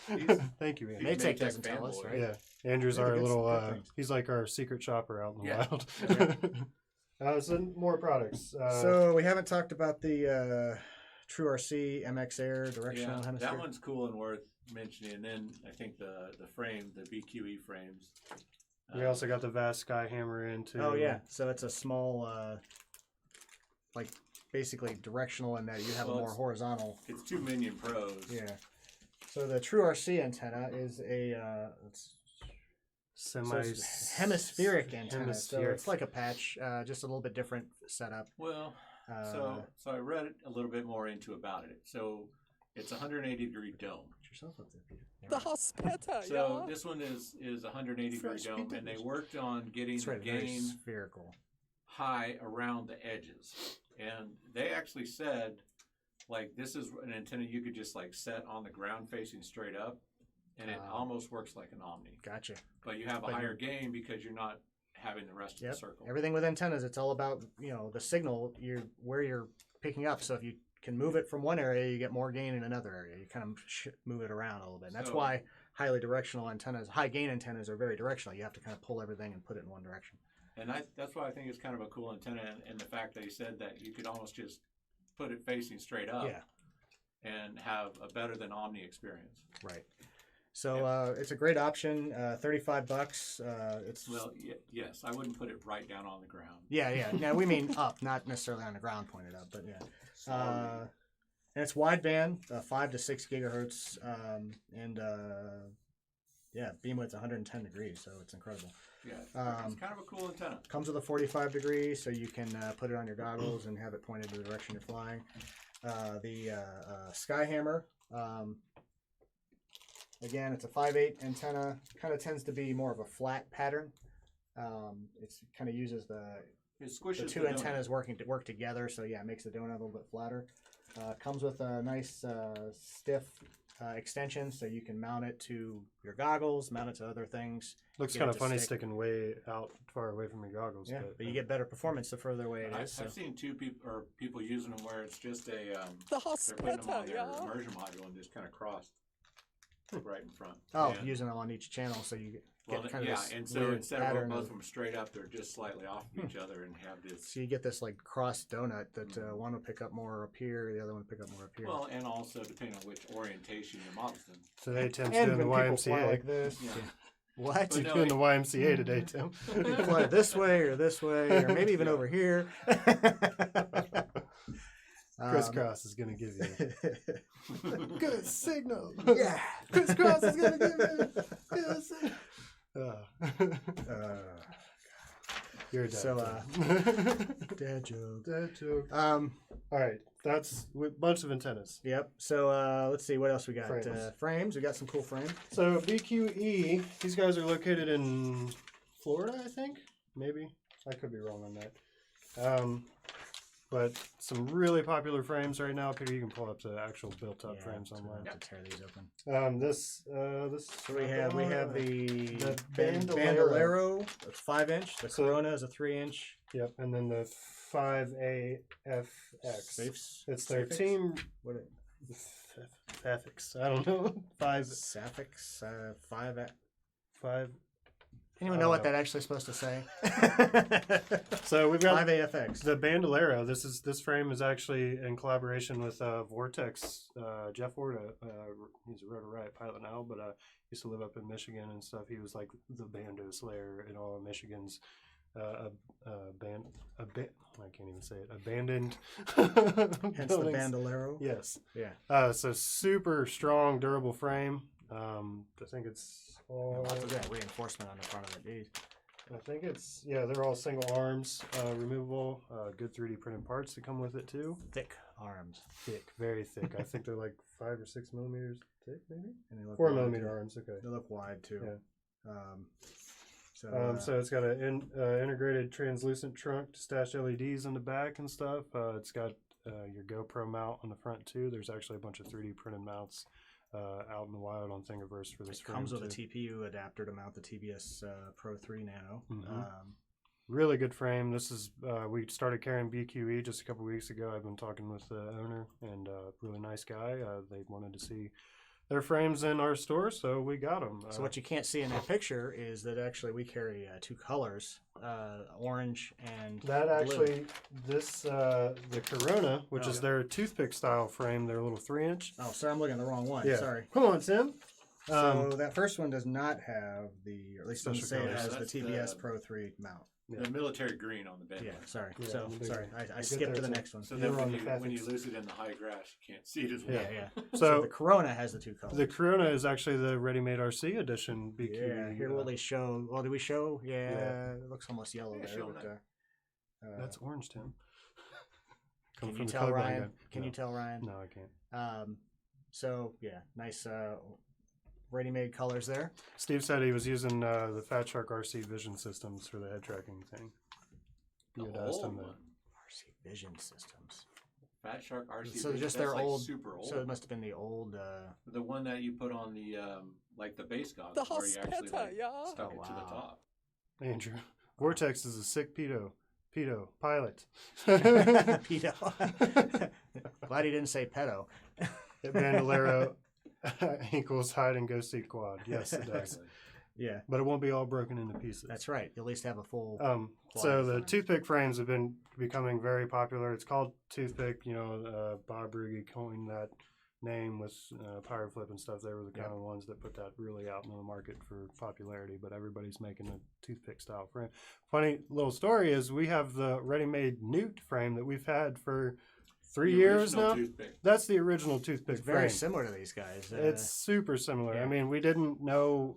Thank you, Andrew. He's Maytech Maytech doesn't tell us, fanboy. right? Yeah, Andrew's Maybe our good- little. good things. He's like our secret shopper out in the Yeah. wild. So more products. So we haven't talked about the True RC MX Air directional Yeah, hemisphere. that one's cool and worth mentioning. And then I think the frame, the BQE frames. we also got the Vast Skyhammer in too. Oh yeah, so it's a small, like basically directional in that you have Well, a more it's- horizontal. It's 2 Minion Pros. Yeah. So the True RC antenna is a hemispheric antenna. So it's like a patch, just a little bit different setup. Well, Uh, so I read a little bit more into about it. So it's a 180-degree dome. Put yourself up there, Peter. The hospital, So yeah. this one is a 180-degree Fresh dome, and they beans. worked on getting That's the right, very gain spherical. high around the edges. And they actually said, like, this is an antenna you could just, like, set on the ground facing straight up, and it almost works like an Omni. Gotcha. But you have a But higher gain because you're not having the rest of Yep. the circle. Everything with antennas, it's all about the signal where you're picking up. So if you can move it from one area, you get more gain in another area. You kind of move it around a little bit. And that's So- why highly directional antennas, high gain antennas, are very directional. You have to kind of pull everything and put it in one direction. And that's why I think it's kind of a cool antenna, and the fact that he said that you could almost just put it facing straight up Yeah, and have a better than Omni experience. right. So it's a great option. $35. It's Yes, I wouldn't put it right down on the ground. yeah. Now we mean up, not necessarily on the ground pointed up, but yeah. And it's wideband, 5 to 6 gigahertz, and beam width's 110 degrees, so it's incredible. Yeah, it's kind of a cool antenna. Comes with a 45 degree, so you can put it on your goggles and have it pointed to the direction you're flying. The Skyhammer, again, it's a 5/8 antenna. Kind of tends to be more of a flat pattern. It's kind of uses the two antennas work together, so yeah, it makes the donut a little bit flatter. Comes with a nice stiff extension, so you can mount it to your goggles, mount it to other things. Looks kind of funny sticking way out, far away from your goggles. Yeah, but you get better performance the further away it is. I've seen people using them where it's just The they're putting them on their hospital, immersion module and just kind of crossed right in front. Oh, and, using them on each channel, so you get kind of yeah, this and so weird instead of pattern both of them straight up, they're just slightly off of each other and have this. So you get this like cross donut that one will pick up more up here, the other one will pick up more up here. Well, and also depending on which orientation your model's in. Today Tim's and doing the when people fly YMCA. like this. Yeah. What? You're doing the YMCA today, Tim. You fly this way, or maybe even over here. Crisscross is going to give you good signal. Yeah. Crisscross is going to give you good signal. You're a dad. So, dad joke. Dad joke. All right, that's a bunch of antennas. Yep. So let's see what else we got. Frames. Frames. We got some cool frames. So BQE, these guys are located in Florida, I think. Maybe I could be wrong on that. But some really popular frames right now. Peter, you can pull up the actual built-up frames so online. we'll have to tear these open. This. So we have the Bandolero. Bandolero, a 5-inch. The Corona is a 3-inch. Yep, and then the 5AFX. It's their team. What? Affix. I don't know. Sapphics. 5. Five. I don't even know what that actually supposed to say. So we've got 5AFX. the Bandolero. This frame is actually in collaboration with Vortex. Jeff Ward, he's a rotor riot pilot now, but used to live up in Michigan and stuff. He was like the Bando Slayer in all of Michigan's I can't even say it. Abandoned. Hence the Bandolero. Yes. Yeah. So super strong, durable frame. I think it's all. Lots of that reinforcement on the front of it. Geez. I think it's they're all single arms, removable. Good 3D printed parts that come with it too. Thick arms. Thick, very thick. I think they're like 5 or 6 millimeters thick, maybe. And they look 4 wide, millimeter too. arms. Okay. They look wide too. Yeah. So it's got an integrated translucent trunk to stash LEDs in the back and stuff. It's got your GoPro mount on the front too. There's actually a bunch of 3D printed mounts out in the wild on Thingiverse for this frame. Comes with too. a TPU adapter to mount the TBS Pro 3 Nano. Mm-hmm. Really good frame. This is we started carrying BQE just a couple weeks ago. I've been talking with the owner and really nice guy. They wanted to see their frames in our store, so we got them. So what you can't see in that picture is that actually we carry 2 colors, orange and that blue. The Corona, which is their toothpick style frame, their little 3-inch. Oh, sorry, I'm looking at the wrong one. Yeah. Sorry. Come on, Tim. So that first one does not have or at least doesn't say it colors. has the That's TBS Pro 3 mount. The military green on the bed. Yeah, sorry. Yeah, So the big sorry, one. I Get skipped there, to the Tim. next one. So You're then on when the you Fathix. lose it in the high grass, you can't see it as well. Yeah. So So the Corona has the 2 colors. the Corona is actually the ready-made RC edition BQE. Yeah, here will they show? Well, do we show? Yeah, it looks almost yellow Yeah, there. show But, That's orange, Tim. can you tell Ryan? Can you tell Ryan? No, I can't. So yeah, nice ready-made colors there. Steve said he was using the Fat Shark RC vision systems for the head tracking thing. You had asked him that. RC Vision Systems. Fat Shark RC. So Vision, just that's their like old, super old. So it must have been the old. The one that you put on the like the base goggles, The where you actually hospital, yeah. stuck it to the wow. top. Andrew, Vortex is a sick pedo pilot. pedo. Glad he didn't say pedo. Bandolero equals hide and go seek quad. Yes, it does. Yeah, But it won't be all broken into pieces. that's right. You at least have a full. So the design. toothpick frames have been becoming very popular. It's called toothpick. Bob Ruge coined that name with Power Flip and stuff. They were the kind of ones that put that really out into the market for popularity. But everybody's making a toothpick style frame. Funny little story is we have the ready-made Newt frame that we've had for 3 The years original now. toothpick. That's the original toothpick It's very frame. similar to these guys. It's super similar. yeah. I mean, we didn't know,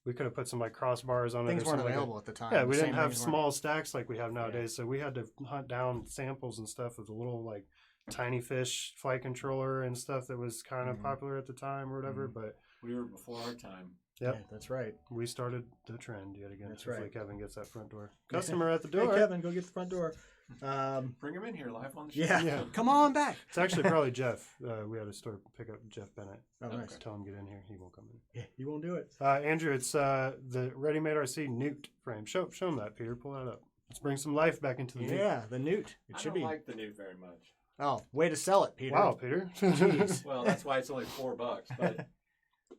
we could have put some like crossbars on things it. Or weren't something available like at the time. that. Yeah, The we didn't same have things weren't- small stacks like we have nowadays, so we had to hunt down samples and stuff with a little like tiny fish flight controller and stuff that was kind of popular at the time or whatever. But We were before our time. yep, Yeah, that's right. we started the trend yet again. That's Hopefully right. Kevin gets that front door. Customer at the door. Hey, Kevin, go get the front door. Bring him in here live on the show. Yeah. Yeah. Come on back. It's actually probably Jeff. We had a store pick up Jeff Bennett. Oh, nice. Tell him get in here. He won't come in. Yeah, you won't do it. Andrew, it's the Ready-Made RC Newt frame. Show him that, Peter. Pull that up. Let's bring some life back into the Newt. Yeah, the Newt. It I should don't be. like the Newt very much. Oh, way to sell it, Peter. Wow, Peter. Jeez. Well, that's why it's only $4. But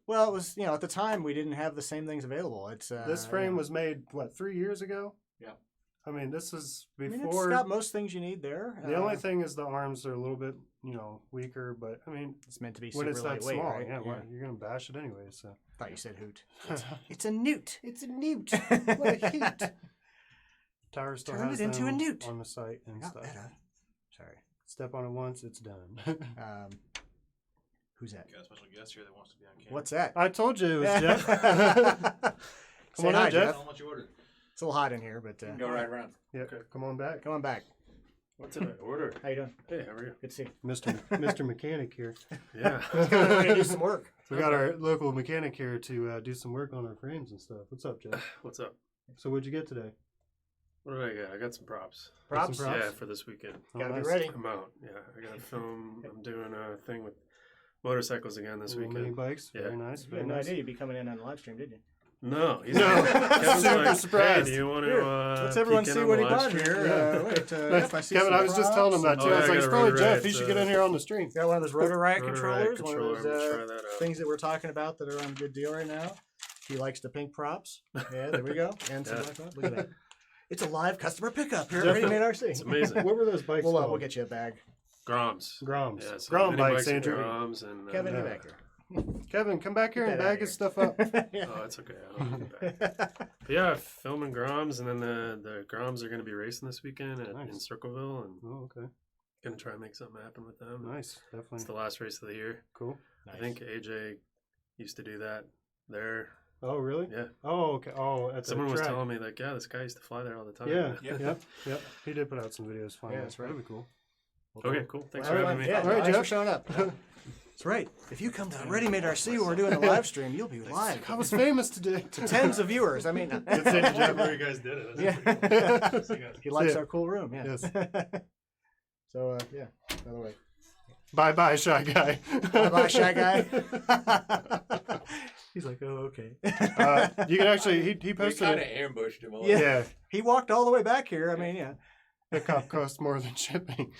Well, it was, at the time we didn't have the same things available. It's This frame was made, 3 years ago? Yeah. I mean, this is I mean, before. it's got most things you need there. The only thing is the arms are a little bit, weaker, but I mean, it's meant to be when super it's that lightweight, small, right? yeah, well, you're going to bash it anyway, so. Thought you said hoot. It's a Newt. It's a Newt. What a hoot. Tower still Turn has it into a them Newt. on the site and Got stuff. better. Sorry. Step on it once, it's done. Who's that? Got a special guest here that wants to be on camera. What's that? I told you it was Jeff. Say on hi, in, Jeff. How much you ordered? It's a little hot in here, but you can go right around. Yeah, come on back. come on back. What's in my order? How you doing? Hey, how are you? Good to see you. Mr. Mechanic here. Yeah. We're gonna do some work. We got our local mechanic here to do some work on our frames and stuff. What's up, Jeff? What's up? So what'd you get today? What did I get? I got some props. Props? Props? Yeah, for this weekend. Gotta nice. be ready. I'm out. Yeah, I got to film. I'm doing a thing with motorcycles again this Little mini weekend. bikes. Yeah. Very nice. You Very had no nice. idea you'd be coming in on the live stream, did you? No, he's No. Kevin's Super like, surprised. Hey, do you want to? Here, let's everyone peek in see on what the he live bought stream? here. Yeah. Wait, Nice. I see Kevin, some I was just telling him that props. too. Oh, I was yeah, like, I it's gotta probably rewrite, Jeff. He should get in here on the stream. Got one of those rotor riot Rotor controllers. riot controller. One I'm of gonna those try that out. things that we're talking about that are on a good deal right now. He likes the pink props. Yeah, there we go. And some Yeah. black props. Look at that. It's a live customer pickup here at Jeff- Ready Made RC. It's amazing. What were those bikes We'll called? get you a bag. Groms. Groms. Yeah, so Grom mini bikes, and Andrew. Groms and, Kevin, yeah. get back here. Kevin, come back here Get and that outta bag his here. stuff up. Yeah. Oh, it's okay. I don't get it back. But yeah, filming Groms, and then the Groms are going to be racing this weekend in Nice. Circleville, and Oh, okay. going to try and make something happen with them. Nice. It's Definitely. the last race of the year. Cool. I think AJ used to do that there. Oh, really? Yeah. Oh, okay. Oh, at Someone the was track. telling me, like, yeah, this guy used to fly there all the time. Yeah. Yeah. Yep. He did put out some videos. Flying Yeah, that. that's right. That'd be cool. Okay, cool. Thanks All for right, having me. Yeah, All right, thanks Jeff. for showing up. That's right. If you come to Ready Made RC when we're doing the live stream, you'll be live. I was famous today. To tens of viewers. I mean, Good seeing you, Jeff, where you guys did it. Yeah. Cool. See you guys. he likes Yeah. our cool room. Yeah. Yes. So, yeah. By the way. Bye bye, shy guy. Bye bye, shy guy. He's like, oh, okay. You can actually, he We posted kind of it. ambushed him a little. Yeah. Yeah. He walked all the way back here. I mean, yeah. Pickup costs more than shipping.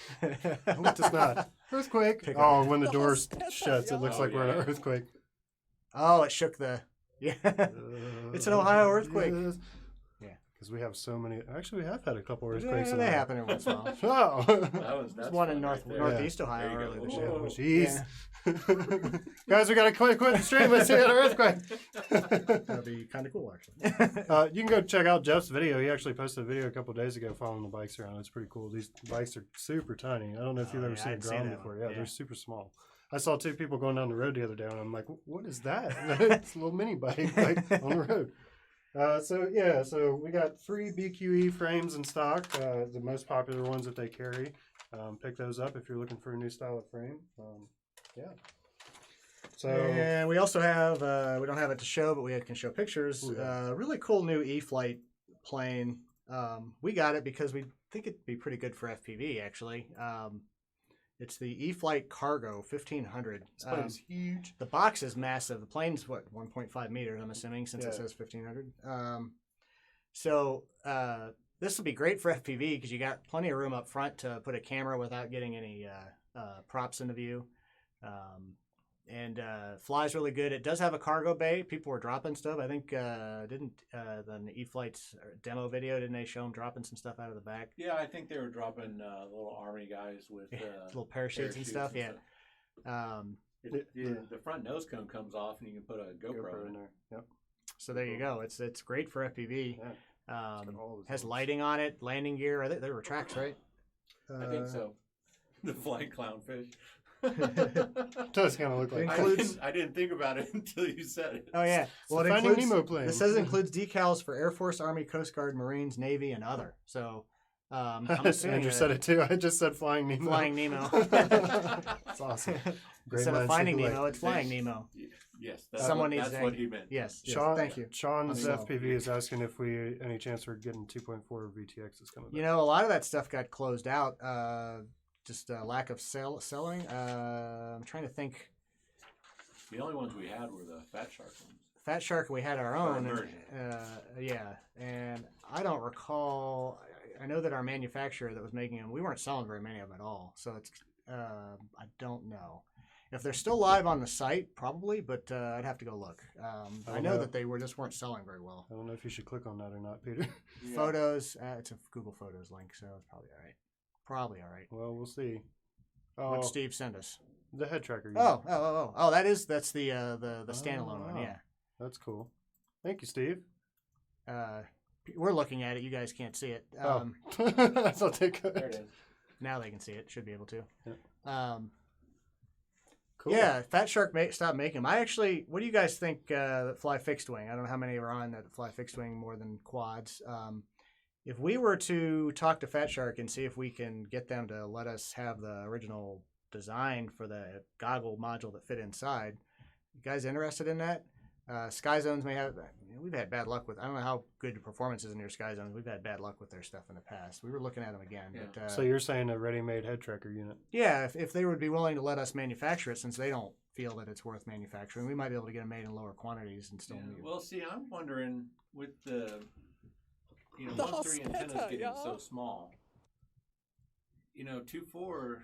What does not? Earthquake. Pickup. Oh, when the door shuts, it looks Oh, like we're in an yeah. earthquake. Oh, it shook the. Yeah. It's an Ohio earthquake. Yes. Yeah. Because we have so many. Actually, we have had a couple Yeah, earthquakes. in they Ohio. happen every once in a while. Oh. That's There's one in fun right there. northeast There Ohio you go. earlier this Whoa. year. Jeez. Guys, we got to quit the stream. Let's see an earthquake. That'd be kind of cool, actually. You can go check out Jeff's video. He actually posted a video a couple of days ago following the bikes around. It's pretty cool. These bikes are super tiny. I don't know if you've Oh, ever yeah, seen a I'd seen Grom that before. one. Yeah, Yeah. they're super small. I saw two people going down the road the other day, and I'm like, what is that? It's a little mini bike like, on the road. So we got 3 BQE frames in stock, the most popular ones that they carry. Pick those up if you're looking for a new style of frame. Yeah. So And we also have, we don't have it to show, but we can show pictures. Ooh, yeah. Really cool new E-Flight plane. We got it because we think it'd be pretty good for FPV, actually. It's the E-Flight Cargo 1500. this plane is huge. The box is massive. The plane's, 1.5 meters, I'm assuming, since it Yeah. says 1500. This will be great for FPV because you got plenty of room up front to put a camera without getting any props into view. And flies really good. It does have a cargo bay. People were dropping stuff. I think didn't the E-Flight's demo video, didn't they show them dropping some stuff out of the back? Yeah, I think they were dropping little army guys with Little parachutes and stuff. Yeah. The front nose cone comes off and you can put a GoPro in there. it. Yep. So there you go. It's great for FPV. Yeah. Got all those Has things. lighting on it, landing gear. I think there were tracks, right? I think so. The flying clownfish. Does kind of look like I didn't think about it until you said it. Oh yeah. Well, it Finding includes, Nemo plane. It says it includes decals for Air Force, Army, Coast Guard, Marines, Navy, and other. So I'm assuming Andrew said it too. I just said Flying Nemo. Flying Nemo. That's awesome. Great Instead of minds Finding think Nemo, alike. it's Flying Nemo. Yes, Someone needs that's to- what he meant. Yes. Sean, Thank you. Sean's Honeywell. FPV is asking if we any chance we're getting 2.4 VTX is coming back. You know, a lot of that stuff got closed out. Just a lack of selling. I'm trying to think. The only ones we had were the Fat Shark ones. Fat Shark, we had our own. immersion. Yeah, and I don't recall. I know that our manufacturer that was making them, we weren't selling very many of them at all. So it's, I don't know. If they're still live on the site, probably, but I'd have to go look. I know that they weren't selling very well. I don't know if you should click on that or not, Peter. Yeah. Photos, it's a Google Photos link, so it's probably all right. Probably all right. Well, we'll see. Oh, What'd Steve send us? the head tracker. unit. Oh! That's the standalone one. Oh. Yeah. That's cool. Thank you, Steve. We're looking at it. You guys can't see it. I thought they could. There it is. Now they can see it. Should be able to. Cool. Yeah, Fat Shark stopped making them. What do you guys think that fly fixed wing? I don't know how many are on that fly fixed wing more than quads. If we were to talk to Fat Shark and see if we can get them to let us have the original design for the goggle module that fit inside, you guys interested in that? Sky Zones may have. We've had bad luck with. I don't know how good the performance is in your Sky Zones. We've had bad luck with their stuff in the past. We were looking at them again. Yeah. But, So you're saying a ready-made head tracker unit? yeah, if they would be willing to let us manufacture it, since they don't feel that it's worth manufacturing, we might be able to get them made in lower quantities and still. Yeah. Well, see, I'm wondering with the, The 1.3 antennas hospital, getting y'all. so small. 2.4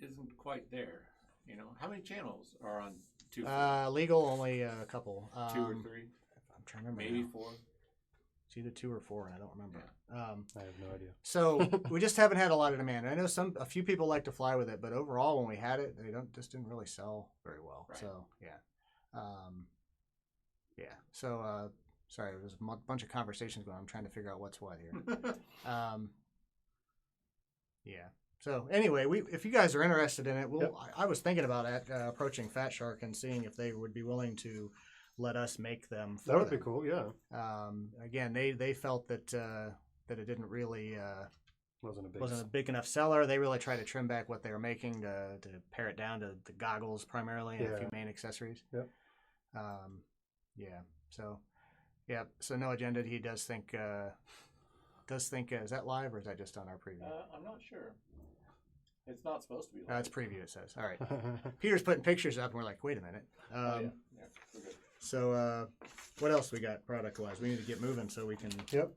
isn't quite there. How many channels are on 2.4? Legal only a couple. 2 or 3, I'm trying to remember. maybe now. 4. It's either 2 or 4, and I don't remember. I have no idea. So we just haven't had a lot of demand. I know a few people like to fly with it, but overall, when we had it, they didn't really sell very well. Right. So yeah, yeah. So sorry, there's a bunch of conversations going on. I'm trying to figure out what's what here. Yeah. So anyway, if you guys are interested in it, I was thinking about approaching Fat Shark and seeing if they would be willing to let us make them. That would be cool. Yeah. Again, they felt that it didn't really Wasn't a big enough seller. They really tried to trim back what they were making to pare it down to the goggles primarily and a few main accessories. Yep. Yeah. So, yeah. So no agenda. He does think. Is that live or is that just on our preview? I'm not sure. It's not supposed to be. It's preview. It says. All right. Peter's putting pictures up, and we're like, wait a minute. Yeah, we're good. So, what else we got product wise? We need to get moving so we can. Yep.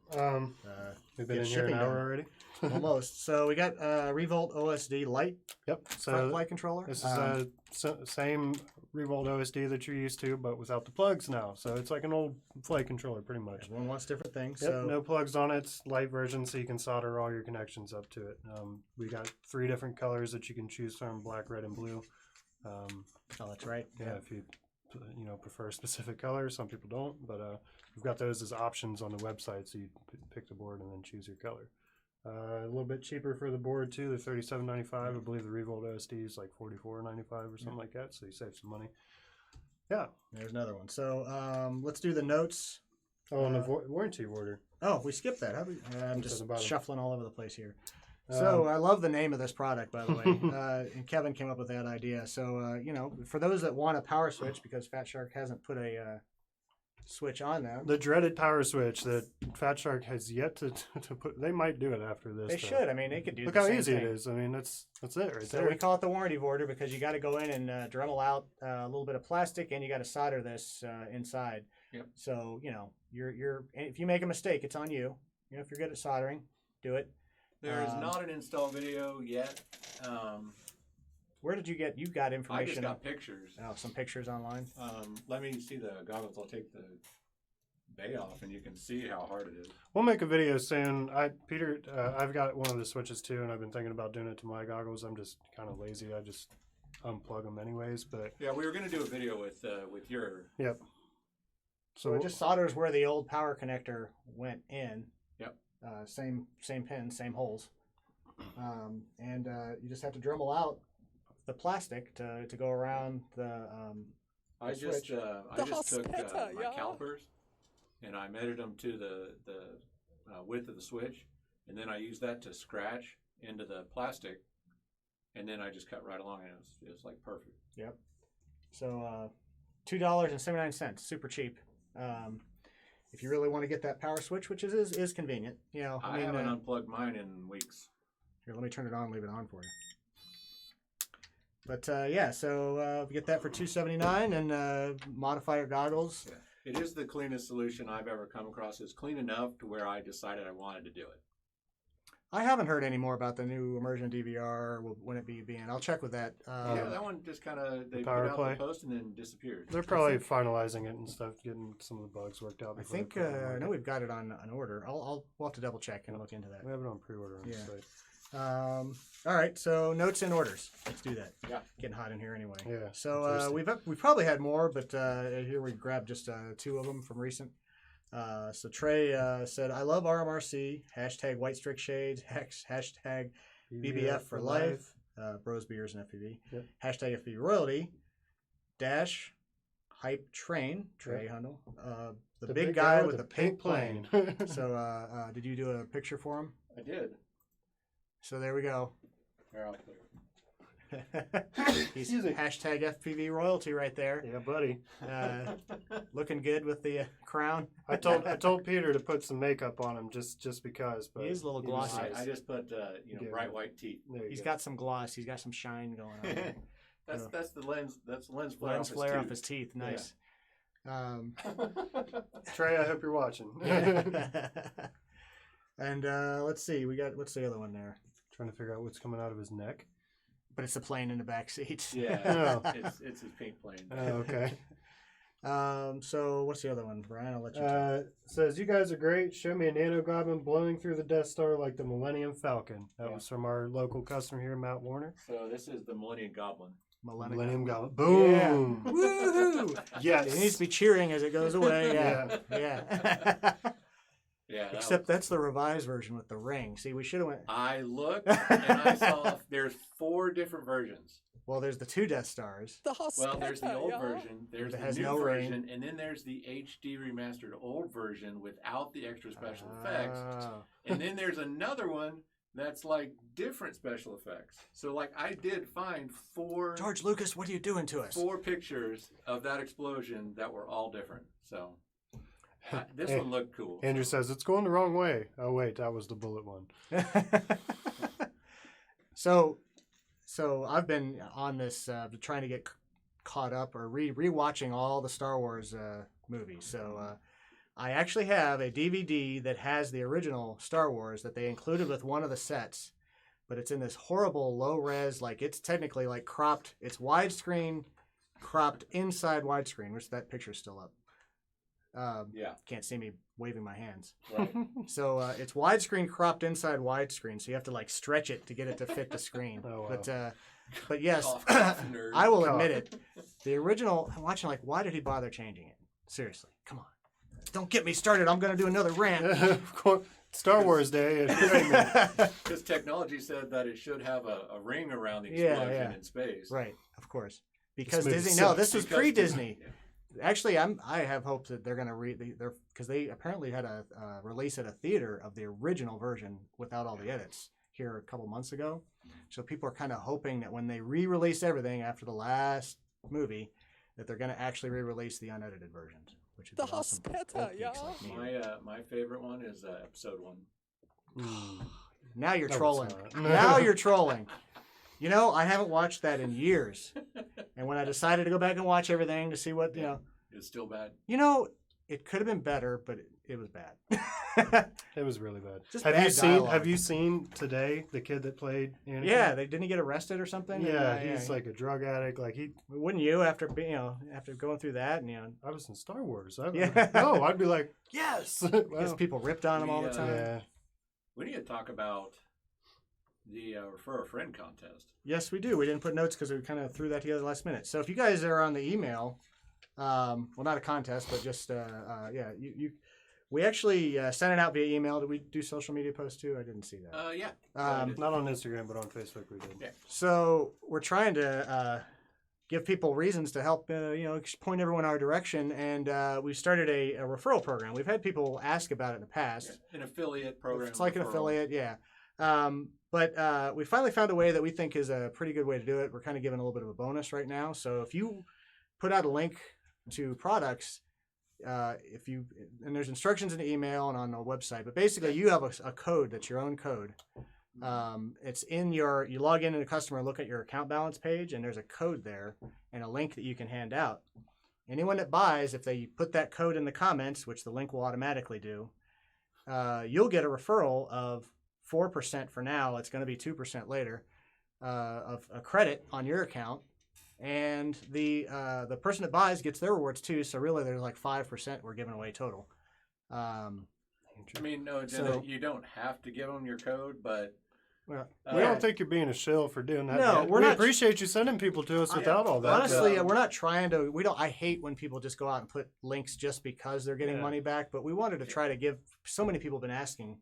We've been get in here an shipping hour done. already. Almost. So we got Revolt OSD Lite Yep. front So flight controller. this is same Revolt OSD that you're used to, but without the plugs now. So it's like an old flight controller, pretty much. Everyone wants different things. Yep, So no plugs on it. It's light version, so you can solder all your connections up to it. We got 3 different colors that you can choose from: black, red, and blue. oh, that's right. Yeah, if you prefer a specific color, some people don't, but we've got those as options on the website, so you pick the board and then choose your color. A little bit cheaper for the board too. They're $37.95. I believe the Revolt OSD is like $44.95 or something like that, so you save some money. Yeah. There's another one. So let's do the notes. Oh, and the warranty order. Oh, we skipped that. I'm It's at just the bottom. shuffling all over the place here. So I love the name of this product, by the way. And Kevin came up with that idea. So for those that want a power switch, because Fat Shark hasn't put a switch on now. The dreaded power switch that Fat Shark has yet to put. They might do it after this. They though. should. I mean, they could do. Look the how same easy thing. it is. I mean, that's it right So there. we call it the warranty border because you got to go in and Dremel out a little bit of plastic, and you got to solder this inside. Yep. So you're if you make a mistake, it's on you. If you're good at soldering, do it. There is not an install video yet. Where did you get? You got I information. just got pictures. Oh, some pictures online. Let me see the goggles. I'll take the bay off, and you can see how hard it is. We'll make a video soon. Peter, I've got one of the switches too, and I've been thinking about doing it to my goggles. I'm just kind of lazy. I just unplug them anyways. But Yeah, we were going to do a video with your. yep. So it just solders where the old power connector went in. Yep. Same pins, same holes. And you just have to Dremel out the plastic to go around the I switch. just took hospital, my yeah. calipers and I measured them to the width of the switch, and then I used that to scratch into the plastic, and then I just cut right along, and it was like perfect. Yep. So $2.79, super cheap. If you really want to get that power switch, which is convenient, you know. I haven't unplugged mine in weeks. Here, let me turn it on, leave it on for you. But yeah, so get that for $2.79 and modify your goggles. Yeah. It is the cleanest solution I've ever come across. It's clean enough to where I decided I wanted to do it. I haven't heard any more about the new immersion DVR. When it be being? I'll check with that. Yeah, that one just kind of they put power out play? the post and then disappeared. They're probably finalizing it and stuff, getting some of the bugs worked out. I before they think put it on the I know market. we've got it on an order. We'll have to double check and look into that. We have it on pre-order on the Yeah. site. All right, so notes and orders. Let's do that. Yeah. Getting hot in here anyway. Yeah, So thirsty. we've probably had more, but here we grabbed just 2 of them from recent. So Trey said, "I love RMRC. Hashtag White Strict Shades. Hashtag BBF for life. Bros Beers and FPV. Yep. Hashtag FPV royalty. Dash hype train. Trey Hundle. The big guy with the pink plane. So did you do a picture for him? I did. So there we go. Here, I'll clear it. He's hashtag FPV royalty right there. Yeah, buddy. Looking good with the crown. I told Peter to put some makeup on him just because. But He is a little he was- glossy. I just put Yeah. bright white teeth. there you He's go. got some gloss. He's got some shine going on. That's the lens. That's the lens flare Lens flare off off his teeth. Nice. Trey, I hope you're watching. And let's see. We got what's the other one there? Trying to figure out what's coming out of his neck. But it's the plane in the back seat. Yeah, Oh. it's his pink plane. Oh, okay. So what's the other one, Brian? I'll let you. Tell. Says, "You guys are great. Show me a nano goblin blowing through the Death Star like the Millennium Falcon." That Yeah. was from our local customer here, Matt Warner. So this is the Millennium Goblin. Millennium Goblin. Boom. Woohoo! Yes. It needs to be cheering as it goes away. Yeah. Yeah. Yeah. Except that's the revised version with the ring. See, we should have went. I looked and I saw there's 4 different versions. Well, there's the 2 Death Stars. The hospital, Well, there's the old yeah. version, there's That the has new no ring. version, and then there's the HD remastered old version without the extra special effects. Oh. And then there's another one that's like different special effects. So like I did find 4 George Lucas, what are you doing to us? 4 pictures of that explosion that were all different. So this Hey, one looked cool. Andrew says, "It's going the wrong way." Oh, wait, that was the bullet one. So I've been on this trying to get caught up or rewatching all the Star Wars movies. So I actually have a DVD that has the original Star Wars that they included with one of the sets, but it's in this horrible low res, like it's technically like cropped. It's widescreen, cropped inside widescreen, which that picture's still up. Yeah, Can't see me waving my hands. right. So it's widescreen cropped inside widescreen, so you have to like stretch it to get it to fit the screen. Oh, wow. But yes, Cough, cough, nerd. I will Cough. admit it. The original, I'm watching like, why did he bother changing it? Seriously, come on. Don't get me started. I'm going to do another rant. Of course, Star Wars Day. Because technology said that it should have a ring around the Yeah, explosion yeah. in space. Right, of course. Because movie Disney, no, sucks. this was Because pre-Disney. Yeah. Actually, I have hopes that they're going to because they apparently had a release at a theater of the original version without all the edits here a couple months ago. So people are kind of hoping that when they re-release everything after the last movie, that they're going to actually re-release the unedited versions, which is The awesome. for hospital, old geeks yeah. like me. My favorite one is episode 1. Now you're No, it's trolling. not. Now you're trolling. You know, I haven't watched that in years. And when I decided to go back and watch everything to see what, It's still bad. it could have been better, but it was bad. It was really bad. Just have bad you seen? dialogue. Have you seen today the kid that played Anakin? Yeah, didn't he get arrested or something? Yeah, he's like a drug addict. Like Wouldn't you after after going through that and I was in Star Wars. Yeah. No, I'd be like, yes. because Well, people ripped on him all the time. yeah. We need to talk about the Refer a Friend contest. Yes, we do. We didn't put notes because we kind of threw that together last minute. So if you guys are on the email, well, not a contest, but just We actually sent it out via email. Did we do social media posts too? I didn't see that. Yeah. Not on Instagram, but on Facebook we did. Yeah. So we're trying to give people reasons to help, point everyone our direction. And we started a referral program. We've had people ask about it in the past. Yeah, an affiliate program. It's like an referral. affiliate, yeah. But we finally found a way that we think is a pretty good way to do it. We're kind of giving a little bit of a bonus right now. So if you put out a link to products, and there's instructions in the email and on the website, but basically you have a code that's your own code. It's in you log into the customer, look at your account balance page, and there's a code there and a link that you can hand out. Anyone that buys, if they put that code in the comments, which the link will automatically do, you'll get a referral of 4% for now. It's going to be 2% later of a credit on your account. And the person that buys gets their rewards too. So really, there's like 5% we're giving away total. I mean, no, So- you don't have to give them your code, but Well, We yeah. don't think you're being a shill for doing that. No, yet. we're we not- appreciate you sending people to us without all that. Honestly, we're not trying to. We don't. I hate when people just go out and put links just because they're getting Yeah. money back. But we wanted to try to give. So many people have been asking.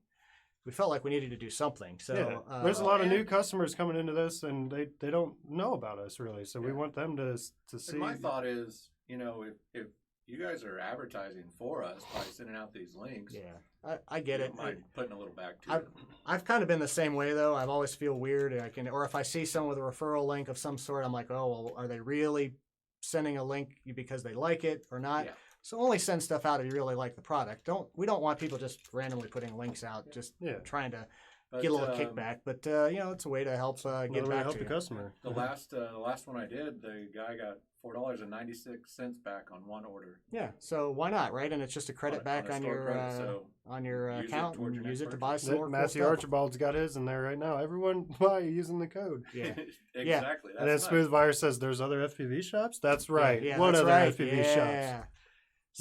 We felt like we needed to do something. So yeah. There's a lot of new and- customers coming into this, and they don't know about us really. So we Yeah. want them to see. And my thought is, if you guys are advertising for us by sending out these links, yeah, I get you it. don't mind putting a little back to I've, it. I've kind of been the same way though. I've always feel weird. Or if I see someone with a referral link of some sort, I'm like, oh, well, are they really sending a link because they like it or not? Yeah. So only send stuff out if you really like the product. We don't want people just randomly putting links out, just Yeah. trying to But, get a little kickback. But it's a way to help Another get way to back help to the you. customer. The last one I did, the guy got $4.96 back on one order. Yeah, so why not, right? And it's just a credit back a on store your credit, so on your use it account towards and your use next it to buy some more cool Matthew stuff. Archibald's got his in there right now. Everyone buy using the code. Yeah. exactly. That's And then nice. Smooth Virus says there's other FPV shops. That's right. Yeah, what that's other right. FPV yeah. shops?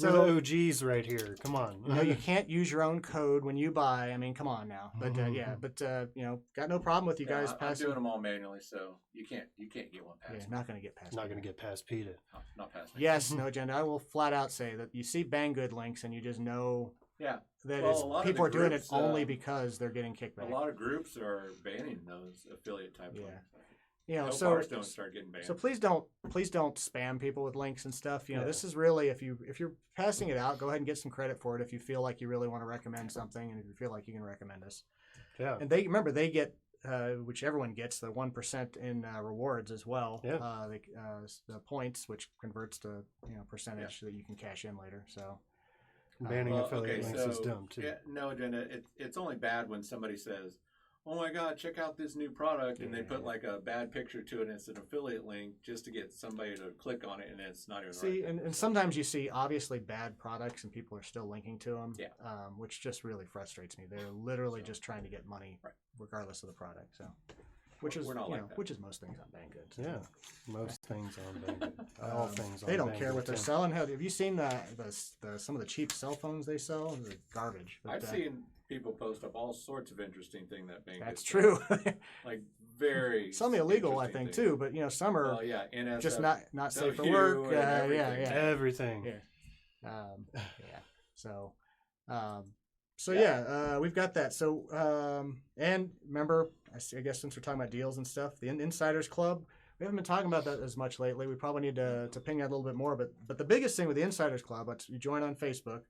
We're So the OGs right here. Come on. you can't use your own code when you buy. I mean, come on now. But got no problem with you guys I'm passing. doing them all manually, so you can't get one past. Yeah, me. not going to get past. Not me. going to get past PETA. No, not past me. Yes, no agenda. I will flat out say that you see Banggood links and you just know Yeah. that Well, it's, a lot of people the are doing groups, it only because they're getting kickback. A lot of groups are banning those affiliate type Yeah. links. You know, Hope so ours don't start getting banned. So please don't spam people with links and stuff. You know, Yeah. this is really if you're passing it out, go ahead and get some credit for it if you feel like you really want to recommend something and if you feel like you can recommend us. Yeah. And they get which everyone gets the 1% in rewards as well. Yeah. The points which converts to percentage that you can cash in later. So Banning Well, affiliate okay, links is so, dumb too. Yeah, no agenda. It's only bad when somebody says, "Oh my God, check out this new product," and they put like a bad picture to it, and it's an affiliate link just to get somebody to click on it, and it's not even see, right. and sometimes you see obviously bad products and people are still linking to them. Yeah. Which just really frustrates me. They're literally just trying to get money, regardless of the product. So, which is We're not like that. which is most things on Banggood. So. Yeah. Most things on Banggood. All things on They don't care Banggood, what they're too. selling. Hell, have you seen the some of the cheap cell phones they sell? They're garbage. But, I've seen people post up all sorts of interesting things that Bang that's gets true. like very Some illegal, I interesting think, things. too. But some are Well, yeah, NSF, just not safe for W work. and Yeah, everything. yeah. Everything. Yeah. Yeah. So yeah, we've got that. So and remember, I guess since we're talking about deals and stuff, the Insiders Club. We haven't been talking about that as much lately. We probably need to ping that a little bit more. But the biggest thing with the Insiders Club, you join on Facebook,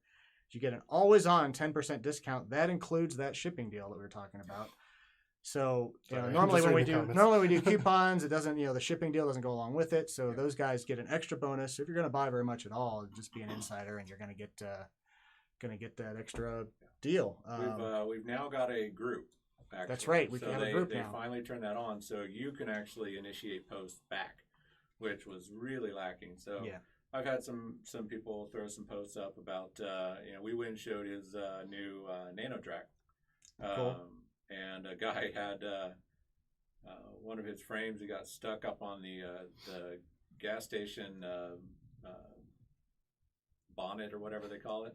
you get an always-on 10% discount. That includes that shipping deal that we were talking about. So Sorry, normally just when we reading do comments. normally we do coupons, it doesn't the shipping deal doesn't go along with it. So those guys get an extra bonus. If you're going to buy very much at all, just be an insider, and you're going to get that extra deal. We've now got a group. Actually. That's right, we so have a they, group they now. finally turned that on, so you can actually initiate posts back, which was really lacking. So Yeah. I've had some people throw some posts up about we went and showed his new Nano Track, Cool. and a guy had one of his frames. He got stuck up on the gas station bonnet or whatever they call it,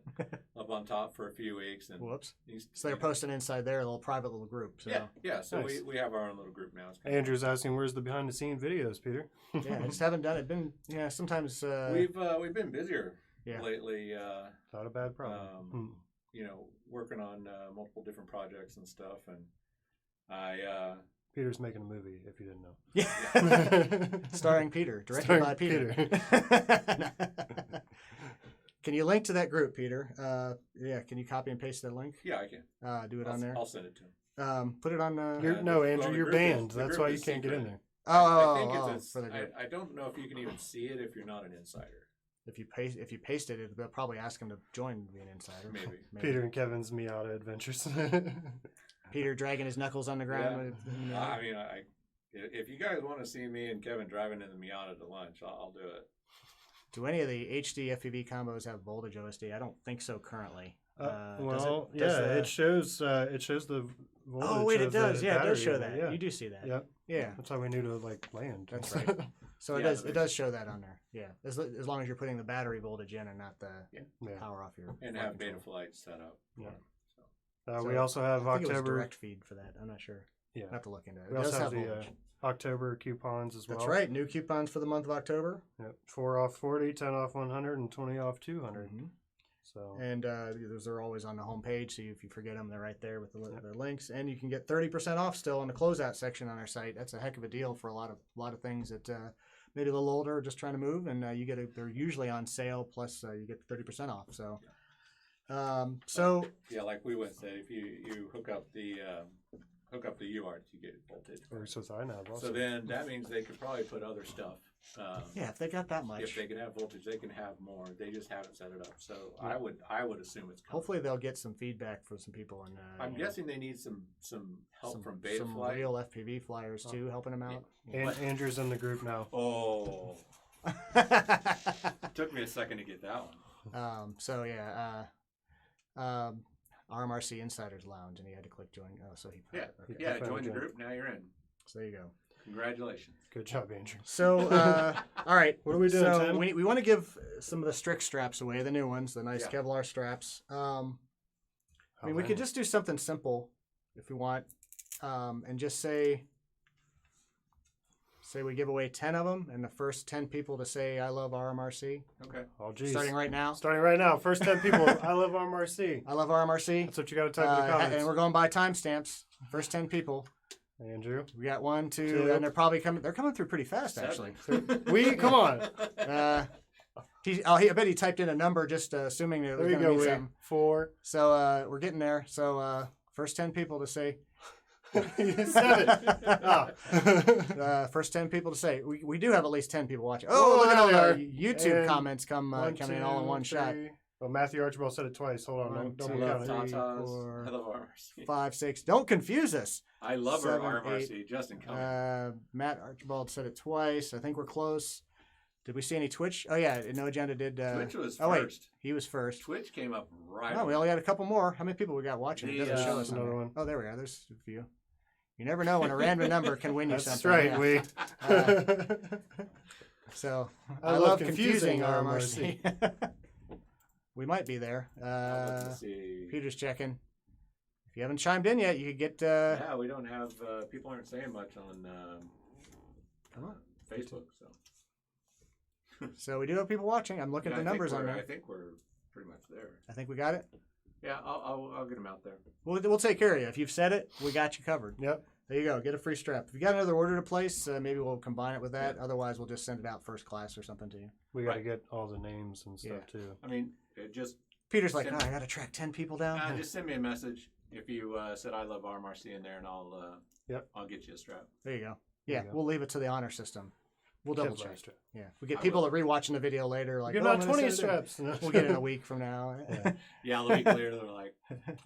up on top for a few weeks. And Whoops. he's, So they're posting inside their little private little group. So Yeah. So Nice. we have our own little group now. It's kinda Andrew's asking, "Where's the behind-the-scenes videos, Peter?" yeah, I just haven't done it. Sometimes We've been busier Yeah. lately. Not a bad problem. working on multiple different projects and stuff, and I Peter's making a movie, if you didn't know. Yeah. Starring Peter, directed by Peter. Can you link to that group, Peter? Yeah, can you copy and paste that link? yeah, I can. Do it on there. I'll send it to him. Put it on. No, Andrew, the you're group is- banned. the That's group why you is can't get in secret. there. Oh, I think for the group. I don't know if you can even see it if you're not an insider. If you paste it, they'll probably ask him to join and be an insider. Maybe. Peter and Kevin's Miata adventures. Peter dragging his knuckles on the ground. Yeah. I mean, if you guys want to see me and Kevin driving in the Miata to lunch, I'll do it. Do any of the HD FPV combos have voltage OSD? I don't think so currently. It shows the voltage. Oh wait, it of does. the Yeah, it does battery show in it, that. Yeah. You do see that. Yep. Yeah. That's how we knew to land. That's right. So Yeah, it does show that on there. Yeah, as long as you're putting the battery voltage in and not the Yeah. power off your And flight have control. beta flight set up. Yeah. So. We also have I think it was October. direct feed for that. I'm not sure. Yeah. I have to look into it. We It also does have have the voltage. October coupons as well. That's right. New coupons for the month of October. Yep. 4 off 40, 10 off 100, and 20 off 200. Mhm. So And those are always on the homepage, so if you forget them, they're right there with the links. And you can get 30% off still in the closeout section on our site. That's a heck of a deal for a lot of things that maybe a little older or just trying to move, and they're usually on sale. Plus, you get 30% off. So, Yeah, like we went said, if you hook up the UART, you get voltage. works with iNav also. So then that means they could probably put other stuff. yeah, if they got that much, If they can have voltage, they can have more. They just haven't set it up. So I would assume it's coming. hopefully they'll get some feedback from some people. And I'm guessing they need some help from Beta some Flight. real FPV flyers too, helping them out. And Andrew's in the group now. Oh, took me a second to get that one. So yeah, RMRC Insiders Lounge, and he had to click join. Oh, so he Yeah, okay. yeah. Finally Join the joined. group. Now you're in. So there you go. Congratulations. Good job, Andrew. So all right, What are we doing, So Tim? we want to give some of the Strix straps away, the new ones, the nice Yeah. Kevlar straps. I mean, we could just do something simple if we want, and just say we give away 10 of them, and the first 10 people to say I love RMRC, Okay. Oh, geez. starting right now. Starting right now. First 10 people. I love RMRC. I love RMRC. That's what you got to type in the comments. And we're going by timestamps. First 10 people. Andrew. We got 1, 2, Two. and they're probably coming. They're coming through pretty fast, actually. Come on. I bet he typed in a number, just assuming that There we're you going to go, need Will. some. 4. So we're getting there. So first 10 people to say. You said it. Oh. First 10 people to say. We do have at least 10 people watching. Oh, Oh, look at all there the they are. YouTube And comments coming in all in one shot. Well, Matthew Archibald said it twice. Hold on. One, Don't two, count it. three, Tatas. four, I love RMRC. 5, 6. Don't confuse us. I love 7, our RMRC. Justin Cummings. Matt Archibald said it twice. I think we're close. Did we see any Twitch? Oh yeah, No Agenda did. Twitch was oh wait, first. he was first. Twitch came up right. Oh, we only had a couple more. How many people we got watching? It The, doesn't show us another on there. one. Oh, there we are. There's a few. You never know when a random number can win you That's something. right. Yeah. We. So I love confusing RMRC. We might be there. Let's see. Peter's checking. If you haven't chimed in yet, you could get. Yeah, we don't have. People aren't saying much on Come on. Facebook. So. So we do have people watching. I'm looking Yeah, at the numbers on I there. think we're pretty much there. I think we got it. Yeah, I'll get them out there. We'll take care of you. If you've said it, we got you covered. Yep. There you go. Get a free strap. If you got another order to place, maybe we'll combine it with that. Otherwise, we'll just send it out first class or something to you. We got to Right. get all the names and stuff too. I mean, just Peter's like, Send- no, I got to track 10 people down. just send me a message if you said I love RMRC in there, and I'll get you a strap. There you go. There Yeah, you go. we'll leave it to the honor system. We'll double Kevlar check. strap. Yeah, we get I people will. that rewatching the video later, like, Give oh, out I'm gonna 20 send it in. straps. We'll get it in a week from now. Yeah. Yeah, the week later they're like,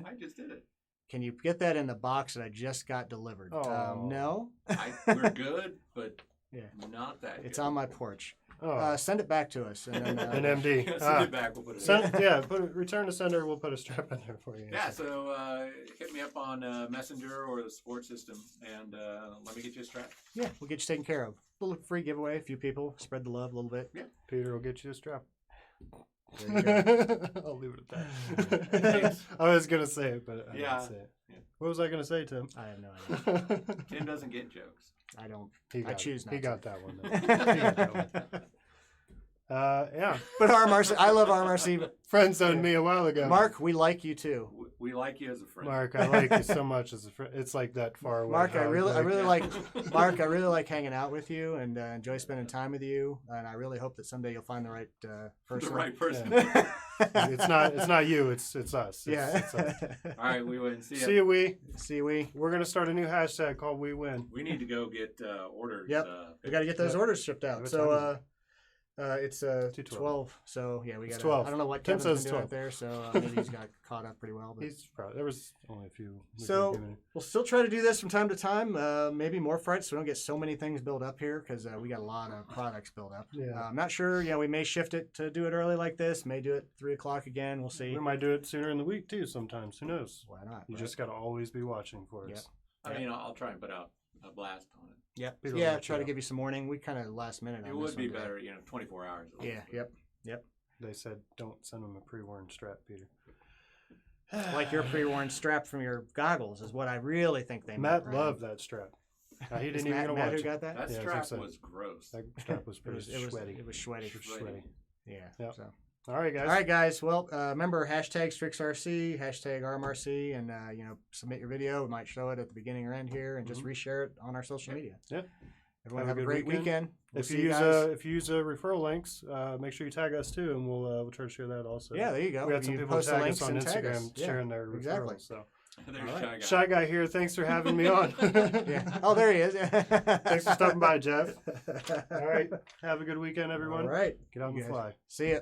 I just did it. Can you get that in the box that I just got delivered? Oh. No. We're good, but Yeah. not that. It's good. on my porch. Oh. Send it back to us. And then, An MD. Send it back. We'll put it. Send, yeah, return to sender. We'll put a strap in there for you. Yeah, so hit me up on Messenger or the support system, and let me get you a strap. yeah, we'll get you taken care of. A little free giveaway. A few people. Spread the love a little bit. Peter will get you a strap. There you go. I'll leave it at that. I was gonna say it, but I Yeah. didn't say it. Yeah. What was I gonna say, Tim? I have no idea. Tim doesn't get jokes. I don't. He I got choose it. not He to. got that one. Though. He got that one. Yeah. But RMRC, I love RMRC. But Friend zoned me a while ago. Mark, we like you too. We like you as a friend. Mark, I like you so much as a friend. It's like that far away. Mark, I hug, really like Mark. I really like hanging out with you and enjoy spending time with you. And I really hope that someday you'll find the right person. The right person. Yeah. It's not you. It's us. Yeah. It's us. All right, we win. See ya. See you, we. See we. We're gonna start a new hashtag called We Win. We need to go get orders. Yep. We got to get those Yeah. orders shipped out. What So it's 2:12. 12. So yeah, we got. It's 12. I don't know what Tim Kevin's says been doing 12. out there. So maybe he's got caught up pretty well. But He's probably there was only a few. So we'll still try to do this from time to time. Maybe more Fridays, so we don't get so many things built up here because we got a lot of products built up. Yeah. I'm not sure. You know, we may shift it to do it early like this. May do it 3 o'clock again. We'll see. we might do it sooner in the week too. Sometimes, who knows? Why not? You right? just gotta always be watching for us. Yep. I mean, I'll try and put out a blast on it. Yep. People Yeah. let Try you to know. give you some warning. We kind of last minute. It on would this be one today. better, 24 hours. Yeah. Yep. They said don't send them a pre-worn strap, Peter. Like your pre-worn strap from your goggles is what I really think they Matt meant. right? loved that strap. He Is didn't even Matt, gonna Matt watch who it. got that? That Yeah, I think strap so. was gross. That strap was pretty sweaty. It was sweaty. Sweaty. Yeah. Yep. So. All right, guys. All right, guys. Well, remember hashtag StrixRC, hashtag RMRC, and submit your video. We might show it at the beginning or end here, and just reshare it on our social media. Yeah. Everyone Have have a a good great weekend. weekend. We'll If see you use guys. if you use referral links, make sure you tag us too, and we'll try to share that also. Yeah, there you go. We had some You people post the tag links us on and tag Instagram us. Yeah, sharing their referrals. exactly. So There's All right. Shy Guy. Shy Guy here. Thanks for having me on. Yeah. Oh, there he is. Thanks for stopping by, Jeff. All right. Have a good weekend, everyone. All right. Get on the You guys. fly. See ya.